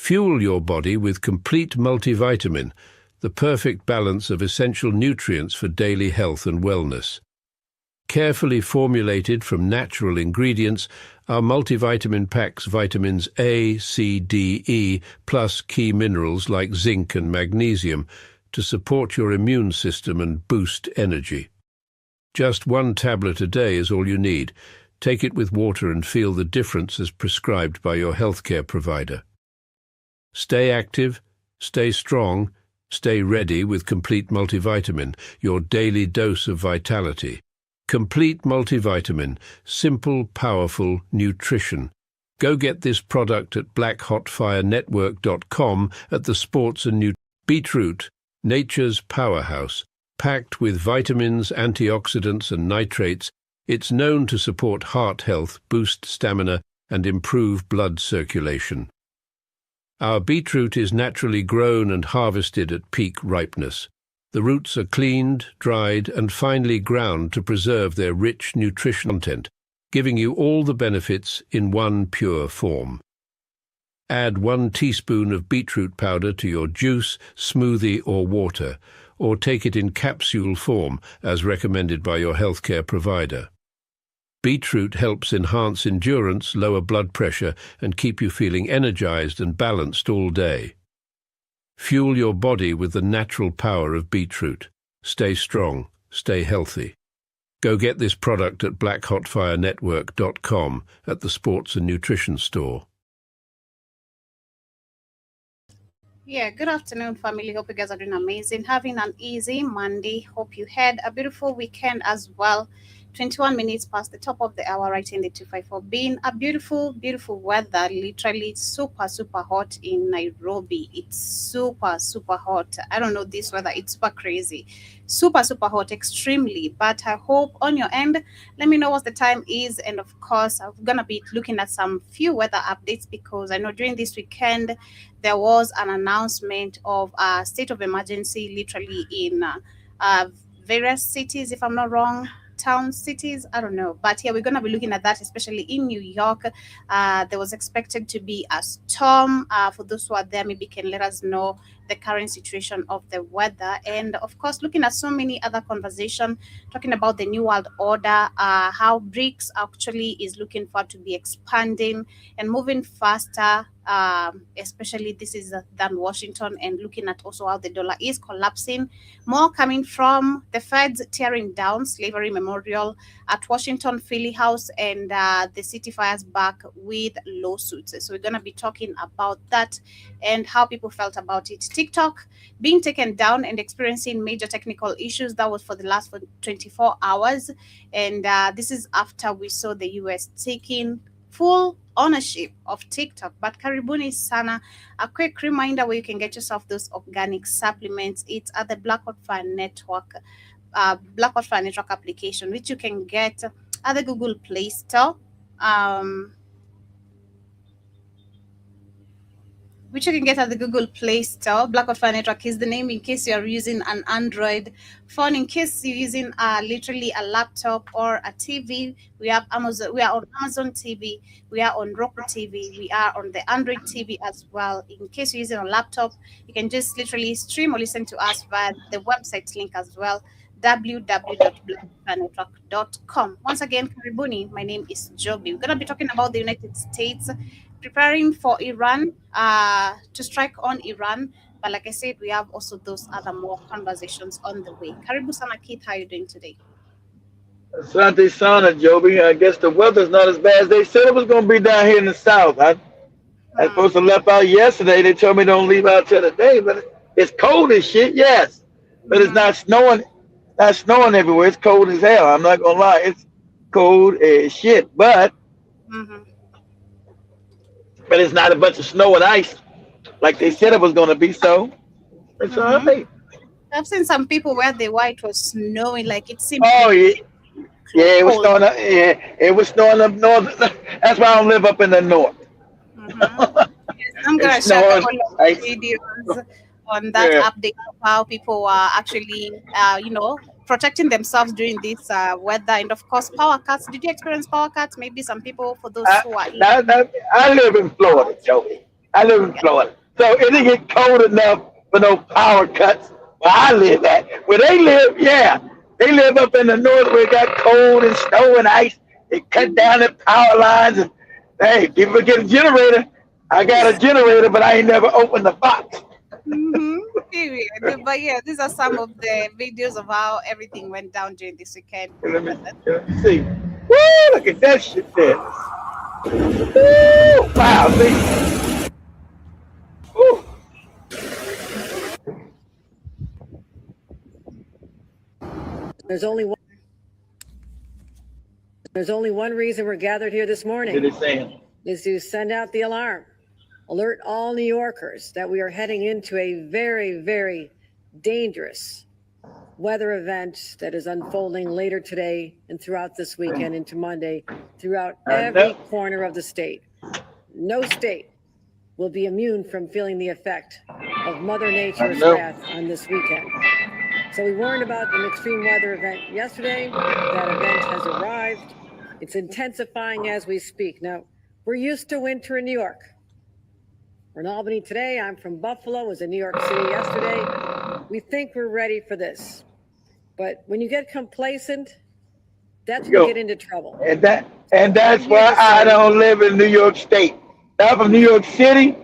Fuel your body with complete multivitamin, the perfect balance of essential nutrients for daily health and wellness. Carefully formulated from natural ingredients, our multivitamin packs vitamins A, C, D, E, plus key minerals like zinc and magnesium to support your immune system and boost energy. Just 1 tablet a day is all you need. Take it with water and feel the difference as prescribed by your healthcare provider. Stay active, stay strong, stay ready with Complete Multivitamin, your daily dose of vitality. Complete Multivitamin, simple, powerful nutrition. Go get this product at blackhotfirenetwork.com at the Sports and Nutrition. Beetroot, nature's powerhouse. Packed with vitamins, antioxidants and nitrates, it's known to support heart health, boost stamina, and improve blood circulation. Our beetroot is naturally grown and harvested at peak ripeness. The roots are cleaned, dried, and finely ground to preserve their rich nutrition content, giving you all the benefits in one pure form. Add 1 teaspoon of beetroot powder to your juice, smoothie, or water, or take it in capsule form as recommended by your healthcare provider. Beetroot helps enhance endurance, lower blood pressure, and keep you feeling energized and balanced all day. Fuel your body with the natural power of beetroot. Stay strong, stay healthy. Go get this product at blackhotfirenetwork.com at the Sports and Nutrition Store. Yeah, good afternoon, family. Hope you guys are doing amazing. Having an easy Monday. Hope you had a beautiful weekend as well. 21 minutes past the top of the hour, right in the 254. Being a beautiful, beautiful weather. Literally super, super hot in Nairobi. It's super, super hot. I don't know this weather. It's super crazy. Super, super hot, extremely. But I hope on your end, let me know what the time is. And of course, I'm going to be looking at some few weather updates because I know during this weekend, there was an announcement of a state of emergency literally in various cities, if I'm not wrong. Town, cities, I don't know. But yeah, we're going to be looking at that, especially in New York. There was expected to be a storm. For those who are there, maybe can let us know the current situation of the weather. And of course, looking at so many other conversations, talking about the New World Order, how BRICS actually is looking for to be expanding and moving faster, especially this is than Washington, and looking at also how the dollar is collapsing. More coming from the feds tearing down slavery memorial at Washington Philly House, and the city fires back with lawsuits. So we're going to be talking about that and how people felt about it. TikTok being taken down and experiencing major technical issues. That was for the last 24 hours. And this is after we saw the US taking full ownership of TikTok. But karibuni sana, a quick reminder where you can get yourself those organic supplements. It's at the Black Hot Fire Network application, which you can get at the Google Play Store. Which you can get at the Google Play Store. Black Hot Fire Network is the name in case you're using an Android phone. In case you're using literally a laptop or a TV, we have Amazon. We are on Amazon TV. We are on Roku TV. We are on the Android TV as well. In case you're using a laptop, you can just literally stream or listen to us via the website link as well, www.blackhotfirenetwork.com. Once again, karibuni. My name is Joby. We're going to be talking about the United States preparing for Iran to strike on Iran. But like I said, we have also those other more conversations on the way. Karibu sana, Keith. How are you doing today? Asante Sana, Joby. I guess the weather's not as bad as they said it was going to be down here in the south. I supposed to left out yesterday. They told me don't leave out till today, but it's cold as shit, yes. But it's not snowing. Not snowing everywhere. It's cold as hell. I'm not going to lie. It's cold as shit. But it's not a bunch of snow and ice like they said it was going to be. So it's all right. I've seen some people where they were, it was snowing, like it seemed. Oh, yeah. Yeah, it was snowing up. Yeah, it was snowing up north. That's why I don't live up in the north. Yes, I'm going to share a couple of videos on that update of how people are actually, protecting themselves during this weather, and of course power cuts. Did you experience power cuts? Maybe some people, for those who are I live in Florida, Joey. I live in Florida. So it didn't get cold enough for no power cuts where I live at. Where they live, yeah. They live up in the north where it got cold and snow and ice. They cut down the power lines and hey, people get a generator. I got a generator, but I ain't never opened the box. Period. But yeah, these are some of the videos of how everything went down during this weekend. Let me see. Woo, look at that shit there. Woo, wow, see. Woo. There's only one reason we're gathered here this morning, is to send out the alarm, alert all New Yorkers that we are heading into a very, very dangerous weather event that is unfolding later today and throughout this weekend into Monday, throughout every corner of the state. No state will be immune from feeling the effect of Mother Nature's wrath on this weekend. So we warned about an extreme weather event yesterday. That event has arrived. It's intensifying as we speak. Now, we're used to winter in New York. We're in Albany today. I'm from Buffalo. Was in New York City yesterday. We think we're ready for this. But when you get complacent, that's when you get into trouble. And that's why I don't live in New York State. I'm from New York City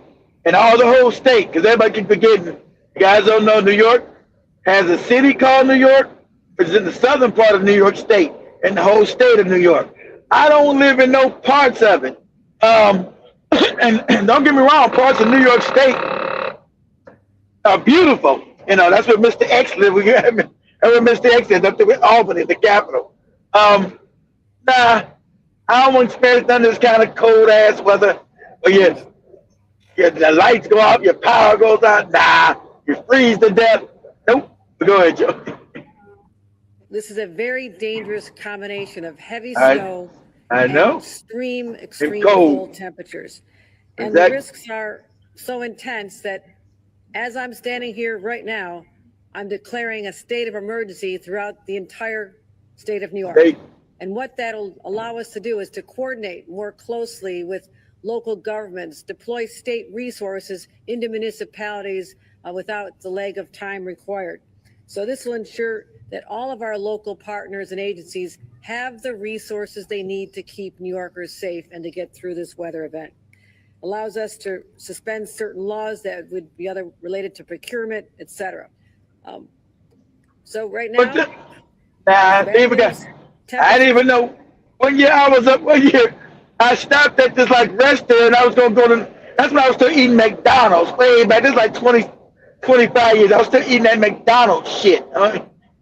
and all the whole state, because everybody keep forgetting. You guys don't know New York has a city called New York, which is in the southern part of New York State, and the whole state of New York. I don't live in no parts of it. And don't get me wrong, parts of New York State are beautiful. You know, that's where Mr. X lives. Where Mr. X is up there with Albany, the capital. Nah, I don't experience none of this kind of cold ass weather. But the lights go out, your power goes out. Nah, you freeze to death. Nope. Go ahead, Joe. This is a very dangerous combination of heavy snow and extreme cold temperatures. And the risks are so intense that as I'm standing here right now, I'm declaring a state of emergency throughout the entire state of New York. And what that'll allow us to do is to coordinate more closely with local governments, deploy state resources into municipalities without the lag of time required. So this will ensure that all of our local partners and agencies have the resources they need to keep New Yorkers safe and to get through this weather event. Allows us to suspend certain laws that would be other related to procurement, et cetera. So right now, I didn't even know. One year I was up. One year I stopped at this like restaurant, and I was gonna go to. That's when I was still eating McDonald's way back. This is like 25 years. I was still eating that McDonald's shit.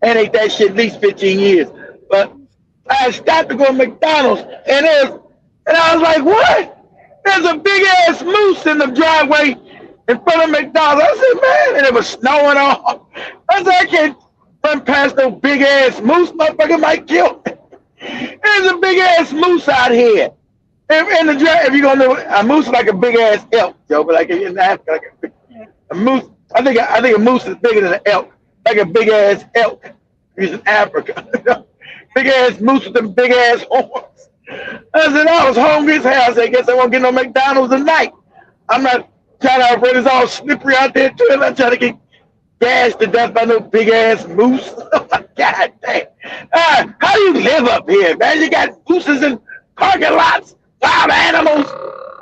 And ate that shit at least 15 years. But I stopped to go to McDonald's, and I was like, what? There's a big ass moose in the driveway in front of McDonald's. I said, man, and it was snowing off. I said, I can't run past no big ass moose. Motherfucker might kill me. There's a big ass moose out here. In the drive, if you're gonna know, a moose is like a big ass elk, Joe, but like in Africa, like a moose. I think a moose is bigger than an elk, like a big ass elk. He's in Africa. Big ass moose with them big ass horns. I said, I was hungry as hell. I said, I guess I won't get no McDonald's tonight. I'm not trying to operate. It's all slippery out there too. I'm not trying to get gashed to death by no big ass moose. God damn. How do you live up here, man? You got mooses in parking lots, wild animals.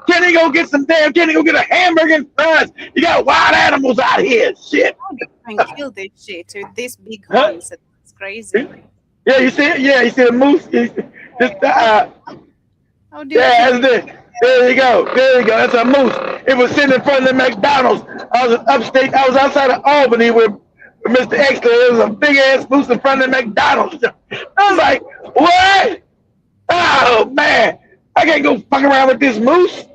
Can he go get a hamburger and fries? You got wild animals out here. Shit. And kill this shit with these big horns. It's crazy. Yeah, you see the moose. There you go. That's a moose. It was sitting in front of the McDonald's. I was upstate. I was outside of Albany with Mr. X. There was a big ass moose in front of the McDonald's. I was like, what? Oh man, I can't go fuck around with this moose.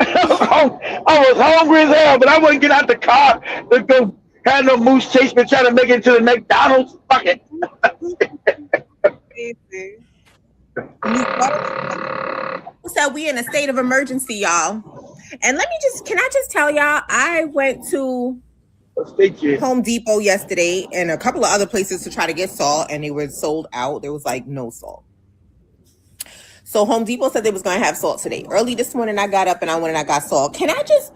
I was hungry as hell, but I wouldn't get out the car to go have no moose chase me trying to make it to the McDonald's. Fuck it. So we in a state of emergency, y'all. And can I just tell y'all, I went to Home Depot yesterday and a couple of other places to try to get salt, and they were sold out. There was like no salt. So Home Depot said they was going to have salt today. Early this morning, I got up and I went and I got salt. Can I just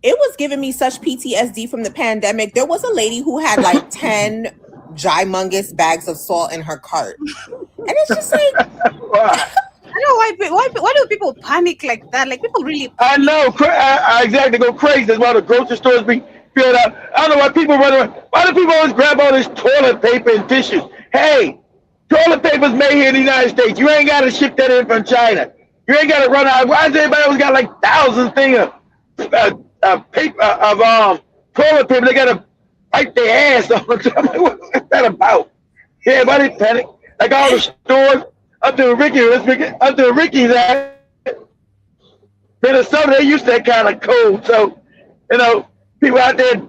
it was giving me such PTSD from the pandemic. There was a lady who had like 10 gymongous bags of salt in her cart. And it's just like, I don't know why do people panic like that? Like, people really panic. I know. I exactly go crazy. That's why the grocery stores be filled out. I don't know why people run around. Why do people always grab all this toilet paper and tissues? Hey, toilet paper's made here in the United States. You ain't got to ship that in from China. You ain't got to run out. Why does everybody always got like thousands things of paper of toilet paper? They got to wipe their ass all the time. Like, what's that about? Yeah, everybody panic. Like all the stores up to Ricky's at Minnesota, they used to that kind of cold. So, you know, people out there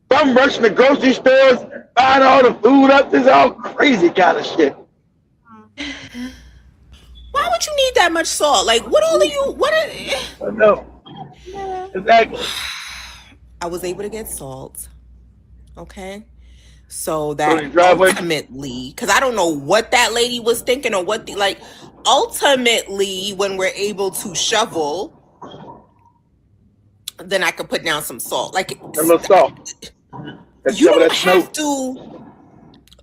bum rushing the grocery stores, buying all the food up. This is all crazy kind of shit. Why would you need that much salt? Like, what all are you? I know. Exactly. I was able to get salt. Okay. So that ultimately, because I don't know what that lady was thinking or what ultimately, when we're able to shovel, then I could put down some salt. Like, some salt. You don't have to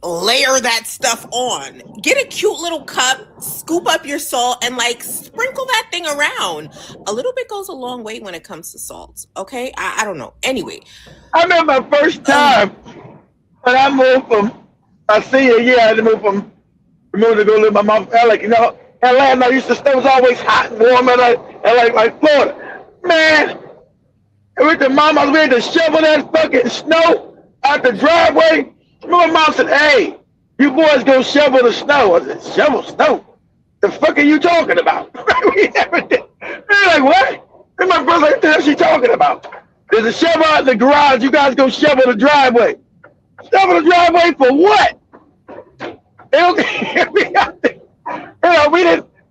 layer that stuff on. Get a cute little cup, scoop up your salt, and like sprinkle that thing around. A little bit goes a long way when it comes to salt. Okay, I don't know. Anyway, I remember my first time when I moved from my senior year. I had to move to go live with my mom. Like, you know, Atlanta used to stay, was always hot and warm, and like Florida, man. With the mom, I was ready to shovel that fucking snow out the driveway. My mom said, "Hey, you boys go shovel the snow." I said, "Shovel snow? The fuck are you talking about?" We never did. They're like, "What?" And my brother, what the hell is she talking about? There's a shovel out in the garage. You guys go shovel the driveway. Shovel the driveway for what?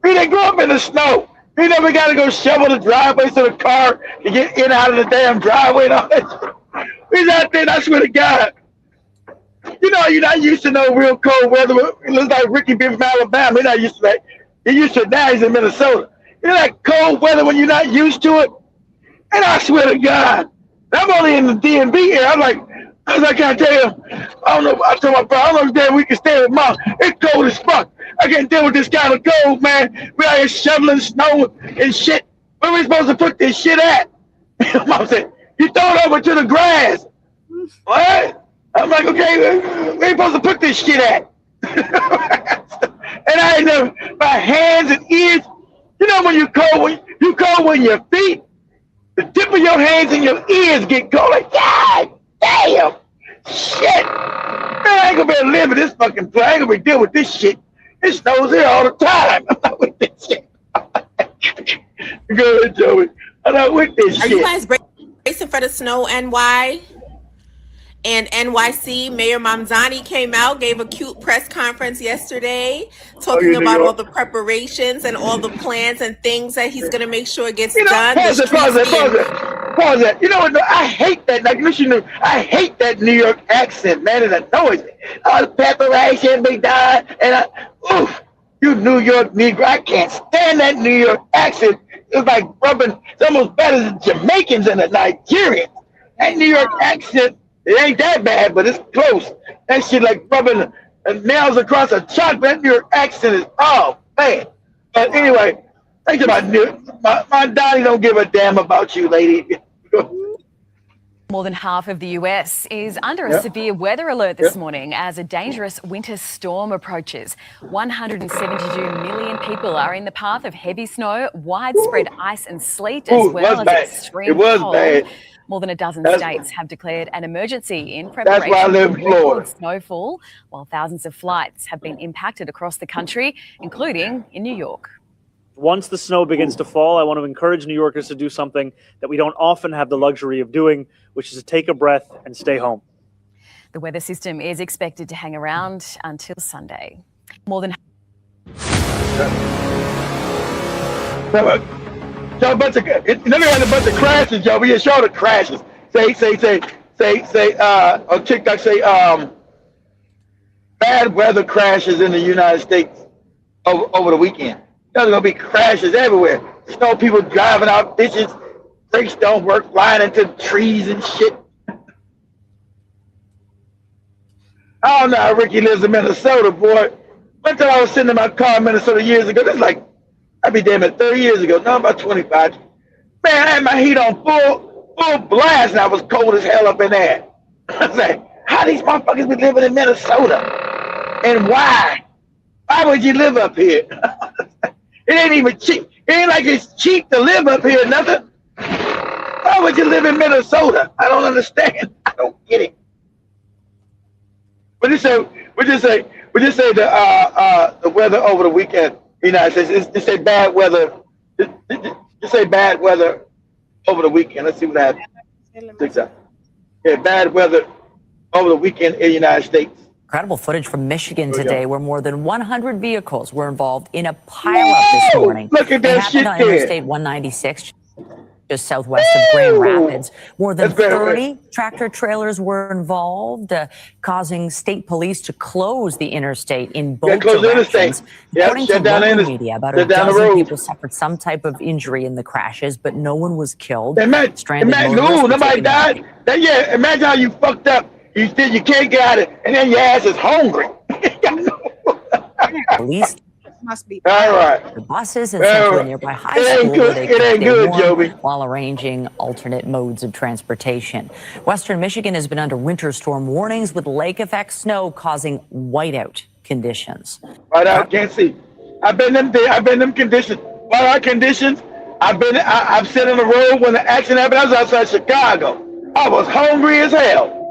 We didn't grow up in the snow. We never got to go shovel the driveway so the car can get in and out of the damn driveway and all that shit. We was out there, I swear to God. You know, you're not used to no real cold weather. It looks like Ricky being from Alabama. You're not used to that. You're used to it now. He's in Minnesota. You know that cold weather when you're not used to it? And I swear to God, I'm only in the DMV here. I can't tell you. I don't know. I told my brother, I don't know if we can stay with Mom. It's cold as fuck. I can't deal with this kind of cold, man. We out here shoveling snow and shit. Where are we supposed to put this shit at? Mom said, "You throw it over to the grass." What? I'm like, okay, where are you supposed to put this shit at? And I know my hands and ears. You know when you cold when your feet, the tip of your hands and your ears get cold. Like, God damn, shit. Man, I ain't gonna be able to live in this fucking place. I ain't gonna be dealing with this shit. It snows here all the time. I'm not with this shit. Go ahead, Joey. I'm not with this shit. Are you guys bracing for the snow, NY? And NYC, Mayor Mamdani came out, gave a cute press conference yesterday, talking about all the preparations and all the plans and things that he's going to make sure gets done. Pause it. You know what? I hate that. Like, listen, I hate that New York accent, man. It annoys me. The preparation be done. And you New York Negro. I can't stand that New York accent. It's like rubbing, it's almost better than Jamaicans and the Nigerians. That New York accent, it ain't that bad, but it's close. That shit like rubbing nails across a chalk. That New York accent is, oh, man. But anyway, think about my daddy don't give a damn about you, lady. More than half of the US is under a severe weather alert this morning as a dangerous winter storm approaches. 172 million people are in the path of heavy snow, widespread ice and sleet, as well as extreme cold. Bad. More than a dozen states have declared an emergency in preparation for record snowfall, while thousands of flights have been impacted across the country, including in New York. Once the snow begins to fall, I want to encourage New Yorkers to do something that we don't often have the luxury of doing, which is to take a breath and stay home. The weather system is expected to hang around until Sunday. More than So a bunch of, then we had a bunch of crashes, Joe. We show the crashes. Say, on TikTok, say, bad weather crashes in the United States over the weekend. There's gonna be crashes everywhere. Snow people driving out ditches, brakes don't work, flying into trees and shit. I don't know how Ricky lives in Minnesota, boy. One time I was sitting in my car in Minnesota years ago. This is like, I'd be damn it, 30 years ago. No, about 25. Man, I had my heat on full blast, and I was cold as hell up in there. I was like, how these motherfuckers be living in Minnesota? And why? Why would you live up here? It ain't even cheap. It ain't like it's cheap to live up here, nothing. Why would you live in Minnesota? I don't understand. I don't get it. We just say the weather over the weekend in the United States. Just say bad weather. Just say bad weather over the weekend. Let's see what happens. Yeah, bad weather over the weekend in the United States. Incredible footage from Michigan today where more than 100 vehicles were involved in a pileup this morning. Look at that shit on Interstate 196, just southwest of Grand Rapids. More than 30 tractor trailers were involved, causing state police to close the interstate in both directions. According to local media, about a dozen people suffered some type of injury in the crashes, but no one was killed. Nobody died. Yeah, imagine how you fucked up. You can't get out of it, and then your ass is hungry. Police must be all right. The buses and sent to a nearby high school where they could stay warm while arranging alternate modes of transportation. Western Michigan has been under winter storm warnings with lake effect snow causing whiteout conditions. Whiteout, can't see. I've been them conditions. Whiteout conditions. I've sat on the road when the accident happened. I was outside Chicago. I was hungry as hell.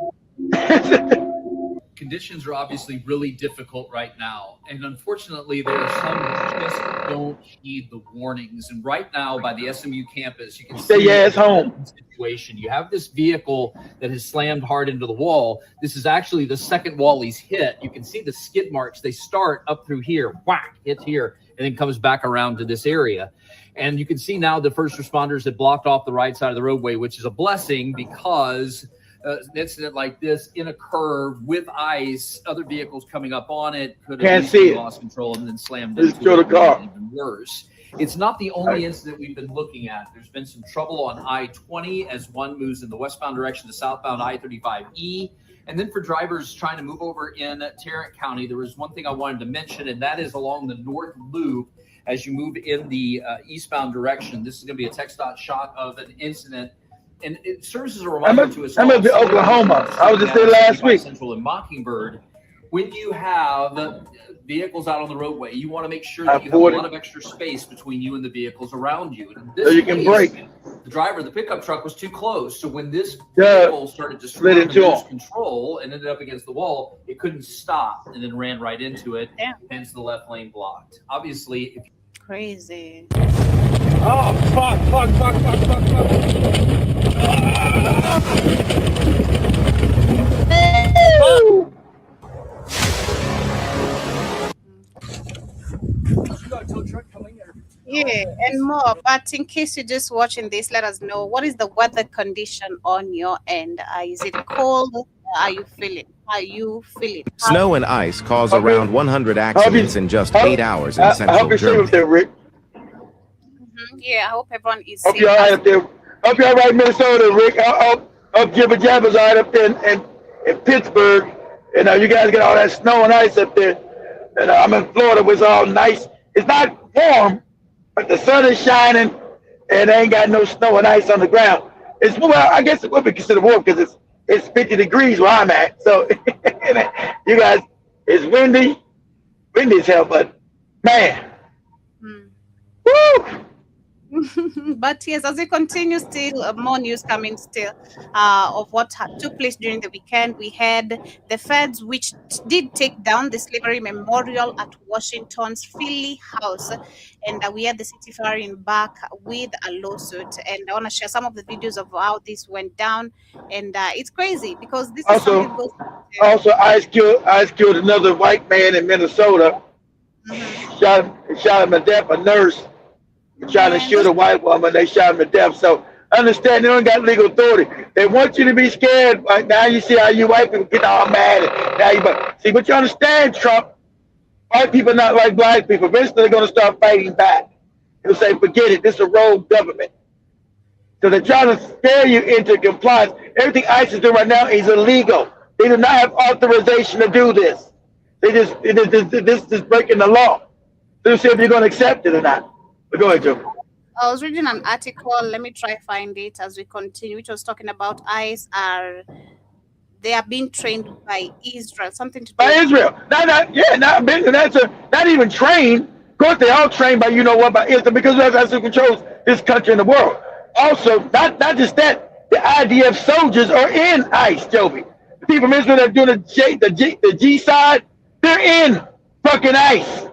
Conditions are obviously really difficult right now. And unfortunately, there are some that just don't heed the warnings. And right now, by the SMU campus, you can see home situation. You have this vehicle that has slammed hard into the wall. This is actually the second wall he's hit. You can see the skid marks. They start up through here, whack, hits here, and then comes back around to this area. And you can see now the first responders had blocked off the right side of the roadway, which is a blessing because an incident like this in a curve with ice, other vehicles coming up on it could have lost control and then slammed into the car. Even worse. It's not the only incident we've been looking at. There's been some trouble on I-20 as one moves in the westbound direction to southbound I-35E. And then for drivers trying to move over in Tarrant County, there was one thing I wanted to mention, and that is along the North Loop as you move in the eastbound direction. This is going to be a TxDOT shot of an incident. And it serves as a reminder to us. I'm in Oklahoma. I was just there last week. Central and Mockingbird. When you have vehicles out on the roadway, you want to make sure that you have a lot of extra space between you and the vehicles around you. And in this so you can brake. The driver of the pickup truck was too close. So when this vehicle started to swerve and lose control and ended up against the wall, it couldn't stop and then ran right into it. Hence the left lane blocked. Obviously, crazy. Oh, fuck. Yeah, and more. But in case you're just watching this, let us know what is the weather condition on your end. Is it cold? How you feeling? Snow and ice cause around 100 accidents in just 8 hours in central Germany. There, Rick. Yeah, I hope everyone is safe. Hope you're all right up there. Hope you're all right in Minnesota, Rick. Hope Jibba Jabba's all right up there in Pittsburgh. You know, you guys get all that snow and ice up there. And I'm in Florida, where it's all nice. It's not warm, but the sun is shining, and they ain't got no snow and ice on the ground. It's, well, I guess it would be considered warm because it's 50 degrees where I'm at. So you guys, it's windy as hell, but man, woo! But yes, as we continue, still more news coming still of what took place during the weekend. We had the feds, which did take down the slavery memorial at Washington's Philly House, and we had the city firing back with a lawsuit. And I want to share some of the videos of how this went down, and it's crazy because this also, is something also ICE killed another white man in Minnesota. Shot him to death, a nurse. Trying to shoot a white woman, they shot him to death. So understand, they don't got legal authority. They want you to be scared. Like now you see how you white people get all mad. And now see, but you understand, Trump, white people not like black people. Eventually they're going to start fighting back. They'll say, forget it, this is a rogue government. So they're trying to scare you into compliance. Everything ICE is doing right now is illegal. They do not have authorization to do this. This is breaking the law. So see if you're going to accept it or not. But go ahead, Joe. I was reading an article. Let me try find it as we continue. Which was talking about ICE they are being trained by Israel. Something to do by Israel. Not even trained. Of course, they all trained by by Israel because that's who controls this country in the world. Also, not just that, the IDF soldiers are in ICE, Joby. The people from Israel that are doing the G side, they're in fucking ICE.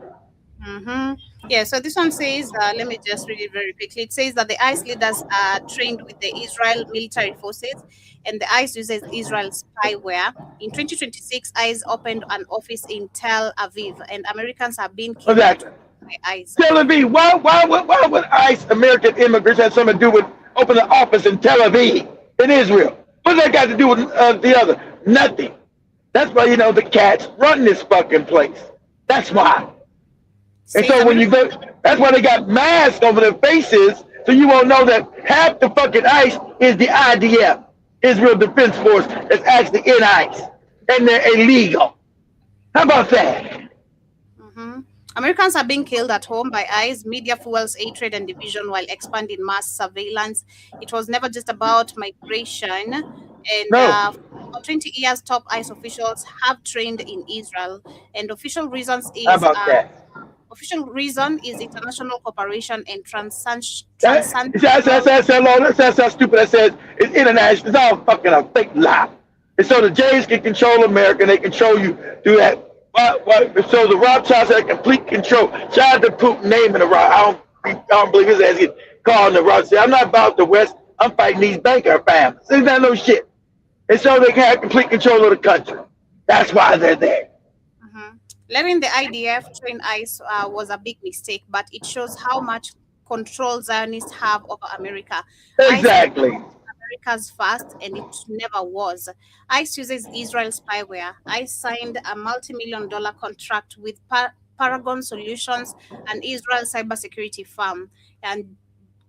Mm-hmm. Yeah, so this one says, let me just read it very quickly. It says that the ICE leaders are trained with the Israel military forces, and the ICE uses Israel spyware. In 2026, ICE opened an office in Tel Aviv, and Americans have been killed by ICE. Tel Aviv. Why would ICE American immigrants have something to do with opening an office in Tel Aviv in Israel? What's that got to do with the other? Nothing. That's why the cats run this fucking place. That's why. And so when you go, that's why they got masks over their faces, so you won't know that half the fucking ICE is the IDF, Israel Defense Force, that's actually in ICE, and they're illegal. How about that? Mm-hmm. Americans are being killed at home by ICE. Media fuels hatred and division while expanding mass surveillance. It was never just about migration. And for 20 years, top ICE officials have trained in Israel. And official reasons is... How about that? Official reason is international cooperation and That's how stupid that says it's international. It's all fucking a fake lie. And so the Jays can control America and they control you through that. So the Rothschilds had complete control. Shout out to Putin naming the Rothschild. I don't believe his ass get called the Rothschild. I'm not about the West. I'm fighting these banker families. There's not no shit. And so they can have complete control of the country. That's why they're there. Letting the IDF train ICE was a big mistake, but it shows how much control Zionists have over America. Exactly. America's first, and it never was. ICE uses Israel spyware. ICE signed a multi-million-dollar contract with Paragon Solutions, an Israel cybersecurity firm, and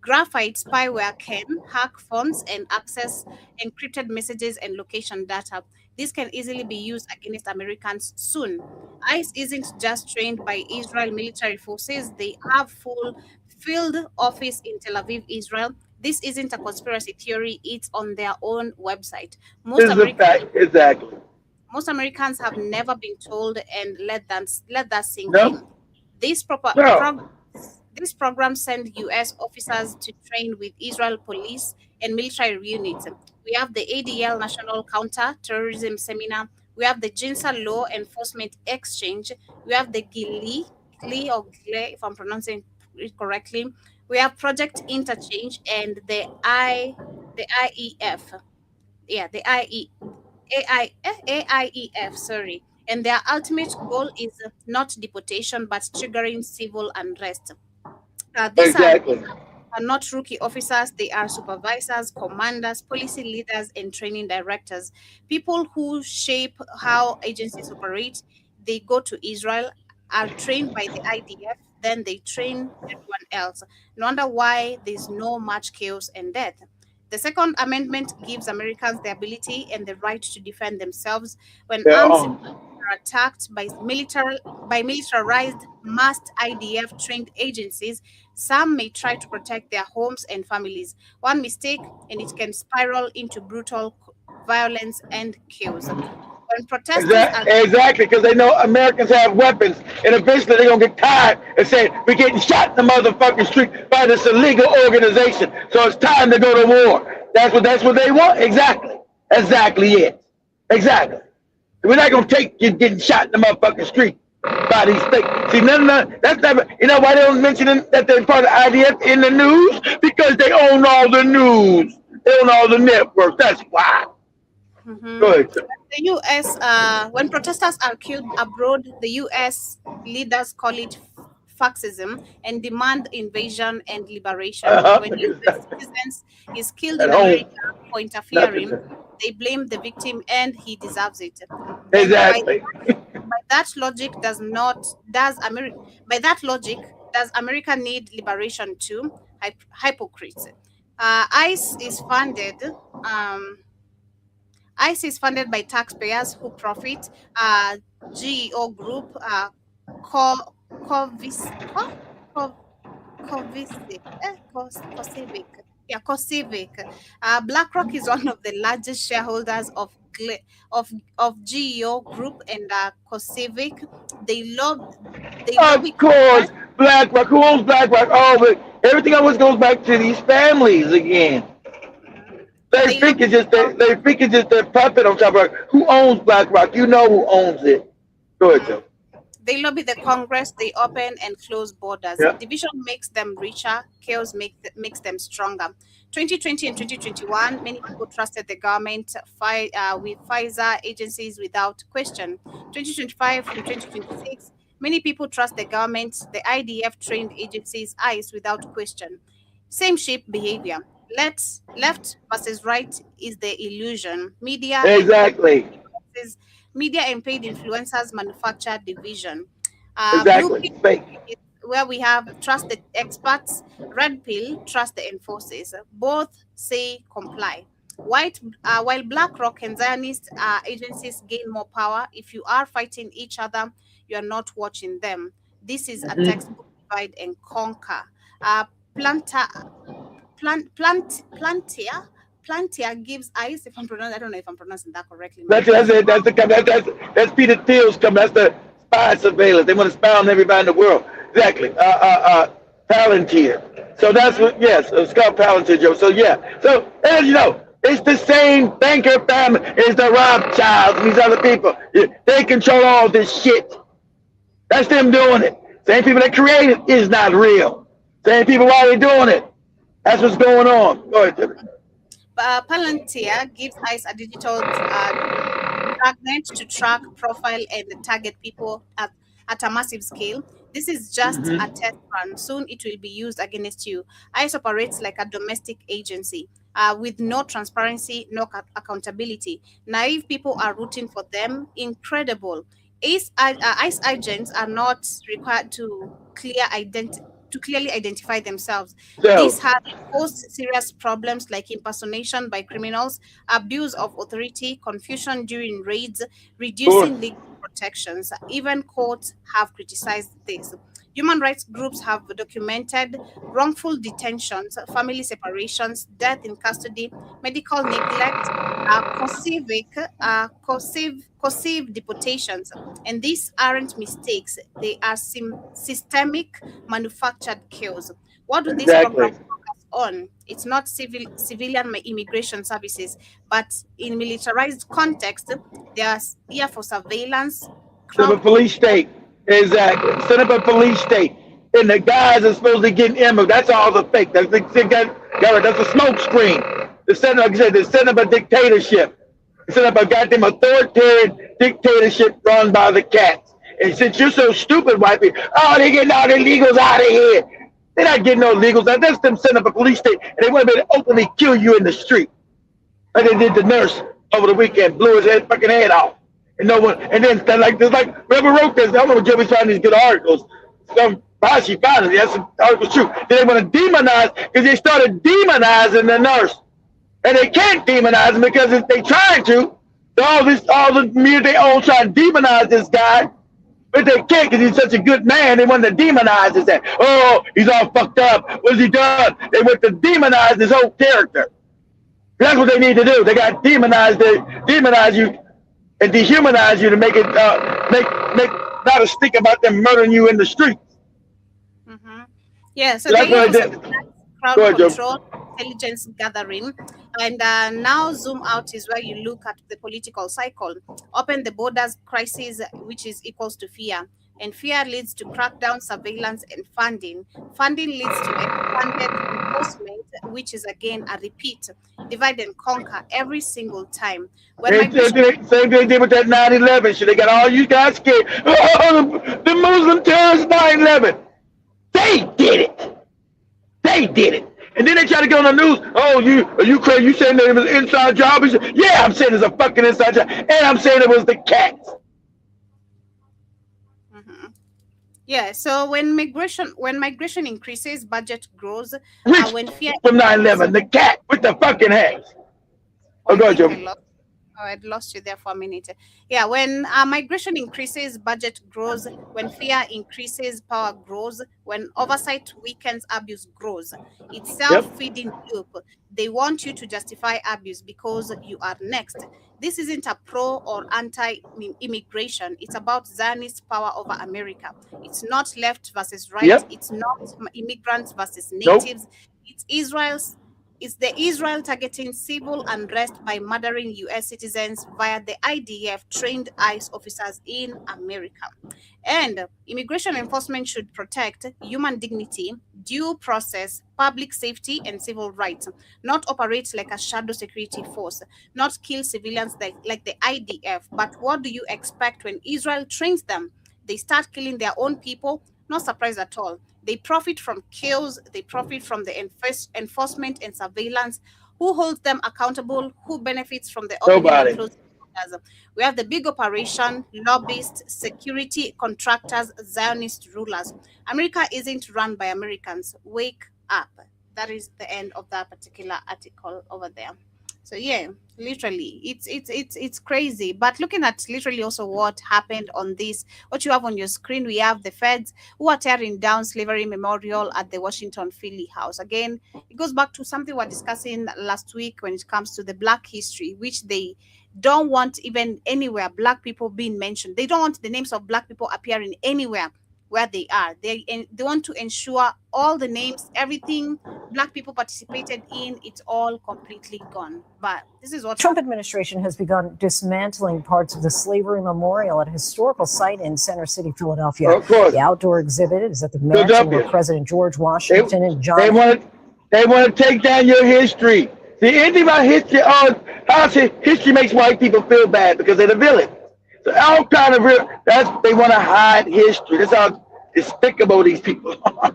Graphite spyware can hack phones and access encrypted messages and location data. This can easily be used against Americans soon. ICE isn't just trained by Israel military forces, they have full field office in Tel Aviv, Israel. This isn't a conspiracy theory, it's on their own website. Most Americans have never been told, and let that sink in. This program sends U.S. officers to train with Israel police and military units. We have the ADL National Counter-Terrorism Seminar. We have the JINSA Law Enforcement Exchange. We have the GLE, if I'm pronouncing it correctly. We have Project Interchange and the IEF. Yeah, the AIEF, sorry. And their ultimate goal is not deportation, but triggering civil unrest. These are not rookie officers. They are supervisors, commanders, policy leaders, and training directors. People who shape how agencies operate. They go to Israel, are trained by the IDF, then they train everyone else. No wonder why there's no much chaos and death. The Second Amendment gives Americans the ability and the right to defend themselves when armed are attacked by militarized, masked IDF-trained agencies. Some may try to protect their homes and families. One mistake, and it can spiral into brutal violence and chaos. When protesters exactly, because they know Americans have weapons, and eventually they're gonna get tired and say we're getting shot in the motherfucking street by this illegal organization. So it's time to go to war. That's what they want. Exactly it. Exactly. We're not gonna take you getting shot in the motherfucking street by these things. See, that's never. You know why they don't mention that they're part of IDF in the news? Because they own all the news. They own all the networks. That's why. Mm-hmm. Go ahead. The U.S. When protesters are killed abroad, the U.S. leaders call it fascism and demand invasion and liberation. When U.S. citizens is killed in America for interfering, they blame the victim and he deserves it. Exactly. By that logic, does America need liberation too? Hypocrites. ICE is funded. ICE is funded by taxpayers who profit. GEO Group, Co- Covis, Co- Co- Covisic, Cosivic. Yeah, Cosivic. BlackRock is one of the largest shareholders of GEO Group and Cosivic. They lobby Of course, Congress. BlackRock. Who owns BlackRock? Oh, but everything always goes back to these families again. They They think lobby it's just they think it's just their puppet on top of it. Who owns BlackRock? You know who owns it. Go ahead, Joe. They lobby the Congress, they open and close borders. Yeah. Division makes them richer, chaos makes them stronger. 2020 and 2021, many people trusted the government with Pfizer agencies without question. 2025 and 2026, many people trust the government, the IDF trained agencies, ICE without question. Same ship behavior. Left versus right is the illusion. Exactly. Media and paid influencers manufacture division. Blue Exactly. pill Fake. is where we have trust the experts, red pill, trust the enforcers. Both say comply. While BlackRock and Zionist agencies gain more power, if you are fighting each other, you are not watching them. This is a textbook divide and conquer. Uh, Planta, Plantia gives ice. If I'm pronouncing, I don't know if I'm pronouncing that correctly, That's Mandy. it. That's Peter Thiel's coming. That's the spy surveillance. They want to spy on everybody in the world. Exactly. Palantir. So that's what. Yes, it's called Palantir, Joe. So yeah. So as you know, it's the same banker family. It's the Rothschilds and these other people. They control all this shit. That's them doing it. Same people that created it is not real. Same people why they doing it. That's what's going on. Go ahead, Timmy. Palantir gives ICE a digital dragnet to track, profile, and target people at a massive scale. This is just a test run. Soon it will be used against you. ICE operates like a domestic agency with no transparency, no accountability. Naive people are rooting for them. Incredible. ICE agents are not required to clearly identify themselves. So, This has caused serious problems like impersonation by criminals, abuse of authority, confusion during raids, reducing legal protections. Even courts have criticized this. Human rights groups have documented wrongful detentions, family separations, death in custody, medical neglect, coercive deportations. And these aren't mistakes, they are systemic manufactured chaos. What do these programs focus on? It's not civilian immigration services, but in militarized context, they are here for surveillance, set up crowd a police control. state. Exactly. Set up a police state. And the guys are supposed to get immigrants. That's all the fake. That's a smoke screen. The set up, like I said, the set up a dictatorship. Set up a goddamn authoritarian dictatorship run by the cats. And since you're so stupid, white people, oh, they're getting all the illegals out of here. They're not getting no illegals out. That's them setting up a police state, and they want to be able to openly kill you in the street, like they did the nurse over the weekend, blew his fucking head off. And no one, and then like there's like whoever wrote this, I don't know if Jimmy's finding these good articles. She found it. Yes, the article's true. Then they want to demonize because they started demonizing the nurse, and they can't demonize him because if they trying to, all the media they own trying to demonize this guy, but they can't because he's such a good man. They want to demonize his ass. Oh, he's all fucked up. What's he done? They want to demonize his whole character. That's what they need to do. They got demonize you and dehumanize you to make it make not a stick about them murdering you in the streets. Yeah, so that's they what crowd Go ahead, control, intelligence gathering, and now zoom out is where you look at the political cycle. Open the borders crisis, which is equals to fear, and fear leads to crackdown, surveillance, and funding. Funding leads to expanded enforcement, which is again a repeat, divide and conquer every single time. Same thing they did with that 9/11 shit. They got all you guys scared. Oh, the Muslim terrorists 9/11. They did it. They did it. And then they try to go on the news. Oh, are you crazy? You saying that it was an inside job? Yeah, I'm saying it's a fucking inside job. And I'm saying it was the cats. Yeah, so when migration increases, budget grows. Rich When fear from increases, 9/11, the cat with the fucking hands. Oh, I go ahead, think Joe. I'd lost you there for a minute. Yeah, when migration increases, budget grows. When fear increases, power grows. When oversight weakens, abuse grows. It's Yep. self-feeding loop. They want you to justify abuse because you are next. This isn't a pro or anti-immigration. It's about Zionist power over America. It's not left versus right. Yep. It's not immigrants versus Nope. natives. It's Israel's It's the Israel targeting civil unrest by murdering US citizens via the IDF trained ICE officers in America. And immigration enforcement should protect human dignity, due process, public safety, and civil rights, not operate like a shadow security force, not kill civilians like the IDF. But what do you expect when Israel trains them? They start killing their own people? Not surprised at all. They profit from chaos. They profit from the enforcement and surveillance. Who holds them accountable? Who benefits from the opening and closing borders? We have the big operation, lobbyists, security contractors, Zionist rulers. America isn't run by Americans. Wake up. That is the end of that particular article over there. So yeah, literally, it's crazy. But looking at literally also what happened on this, what you have on your screen, we have the feds who are tearing down slavery memorial at the Washington Philly House. Again, it goes back to something we were discussing last week when it comes to the Black history, which they don't want even anywhere Black people being mentioned. They don't want the names of Black people appearing anywhere where they are. They want to ensure all the names, everything Black people participated in, it's all completely gone. But this is what Trump administration has begun dismantling parts of the slavery memorial at a historical site in Center City, Philadelphia. Of course. The outdoor exhibit is at the mansion where President George Washington and John. They want to take down your history. See, anything about history, history makes white people feel bad because they're the villain. So all kind of they want to hide history. That's how despicable these people are.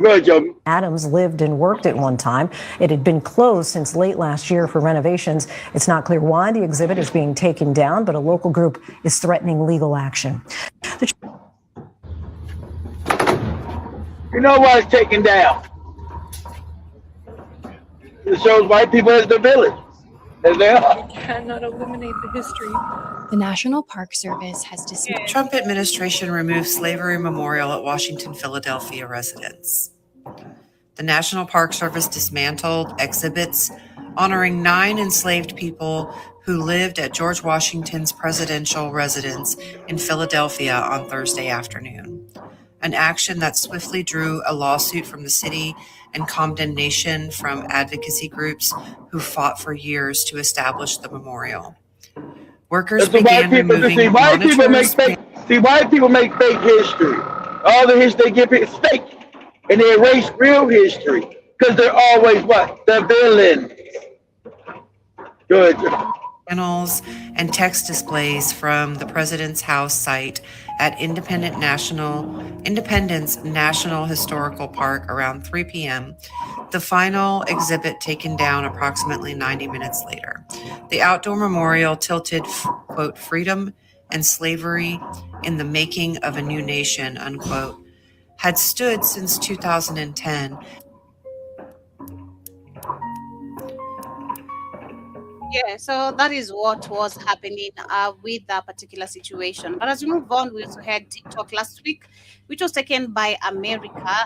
Good, Joe. Adams lived and worked at one time. It had been closed since late last year for renovations. It's not clear why the exhibit is being taken down, but a local group is threatening legal action. You know why it's taken down? It shows white people as the villains. As they are. We cannot eliminate the history. The National Park Service has dismissed. Trump administration removed slavery memorial at Washington, Philadelphia residence. The National Park Service dismantled exhibits honoring 9 enslaved people who lived at George Washington's presidential residence in Philadelphia on Thursday afternoon. An action that swiftly drew a lawsuit from the city and condemnation from advocacy groups who fought for years to establish the memorial. Workers began removing white people make fake history. All the history they give is fake. And they erase real history. Because they're always what? The villains. Good. Panels and text displays from the President's House site at Independence National Historical Park around 3 p.m. The final exhibit taken down approximately 90 minutes later. The outdoor memorial tilted, quote, freedom and slavery in the making of a new nation, unquote, had stood since 2010. Yeah, so that is what was happening with that particular situation. But as we move on, we also had TikTok last week, which was taken by America.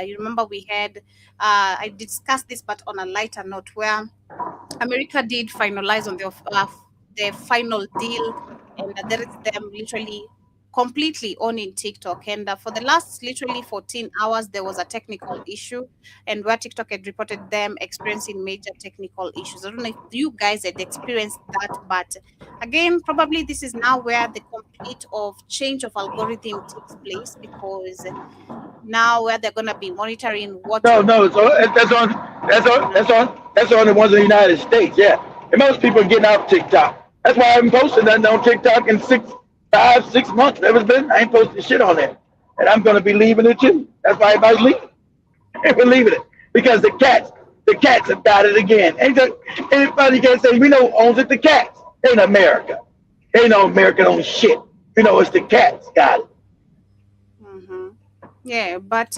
You remember we had, I discussed this, but on a lighter note, where America did finalize on the final deal, and there is them literally completely owning TikTok. And for the last literally 14 hours, there was a technical issue, and where TikTok had reported them experiencing major technical issues. I don't know if you guys had experienced that, but again, probably this is now where the complete of change of algorithm takes place, because now where they're gonna be monitoring what. No, that's on the ones in the United States. Yeah, and most people are getting off TikTok. That's why I haven't posted nothing on TikTok in 5, 6 months. Ever been? I ain't posted shit on there, and I'm gonna be leaving it too. That's why everybody's leaving. We're leaving it because the cats have got it again. Anybody can say we know who owns it? The cats. Ain't America. Ain't no America owns shit. You know it's the cats got it. Yeah, but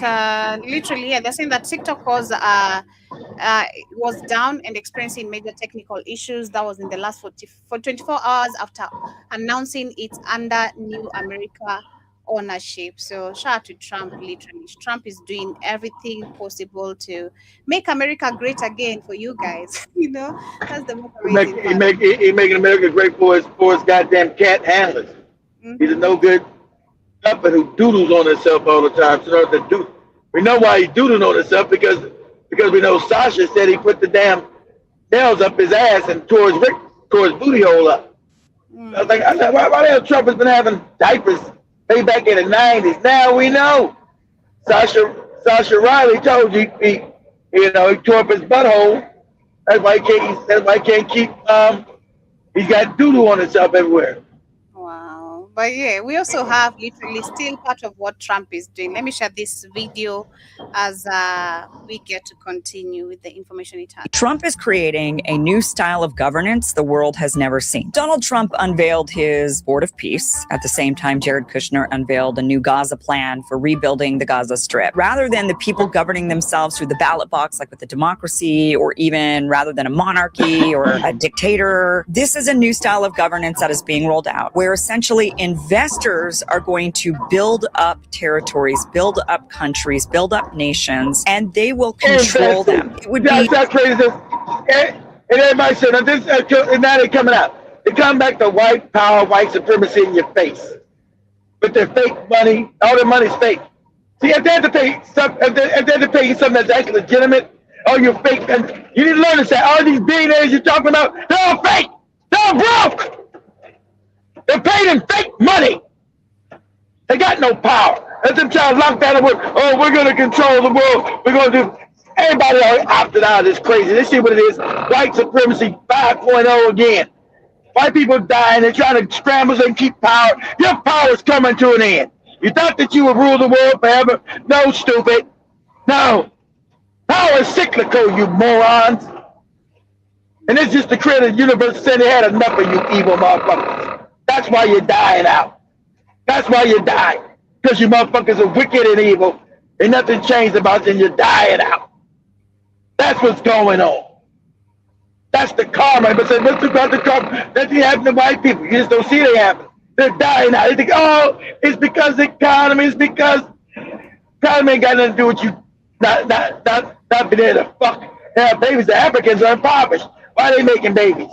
literally, yeah, they're saying that TikTok was down and experiencing major technical issues. That was in the last 24 hours after announcing it's under new America ownership. So shout out to Trump. Literally, Trump is doing everything possible to make America great again for you guys. You know, that's the most amazing part. He making America great for his goddamn cat handlers. He's a no good puppet who doodles on himself all the time. So we know why he's doodling on himself because we know Sasha said he put the damn nails up his ass and tore his booty hole up. I was like, why the hell Trump has been having diapers way back in the 90s? Now we know. Sasha Riley told you he tore up his butthole. That's why he can't keep he's got doodle on himself everywhere. Wow. But yeah, we also have literally still part of what Trump is doing. Let me share this video as we get to continue with the information it has. Trump is creating a new style of governance the world has never seen. Donald Trump unveiled his Board of Peace. At the same time, Jared Kushner unveiled a new Gaza plan for rebuilding the Gaza Strip. Rather than the people governing themselves through the ballot box, like with a democracy, or even rather than a monarchy or a dictator, this is a new style of governance that is being rolled out, where essentially investors are going to build up territories, build up countries, build up nations, and they will control them. It would be that's crazy. And everybody said, now they're coming out. They come back to white power, white supremacy in your face. With their fake money, all their money's fake. See, if they have to pay you something that's actually legitimate, all your fake, and you need to learn to say, all these billionaires you're talking about, they're all fake. They're all broke. They're paid in fake money. They got no power. Let them try to lock down the world. Oh, we're going to control the world. We're going to do. Everybody opted out of this crazy. This is what it is. White supremacy 5.0 again. White people dying. They're trying to scramble and keep power. Your power is coming to an end. You thought that you would rule the world forever? No, stupid. No. Power is cyclical, you morons. And it's just the creator of the universe saying they had enough of you evil motherfuckers. That's why you're dying out. That's why you're dying. Because you motherfuckers are wicked and evil. Ain't nothing changed about you and you're dying out. That's what's going on. That's the karma. But what's about the karma? That's happening to white people. You just don't see it happen. They're dying out. They think, oh, it's because the economy. It's because economy ain't got nothing to do with you not being able to fuck have babies. The Africans are impoverished. Why are they making babies?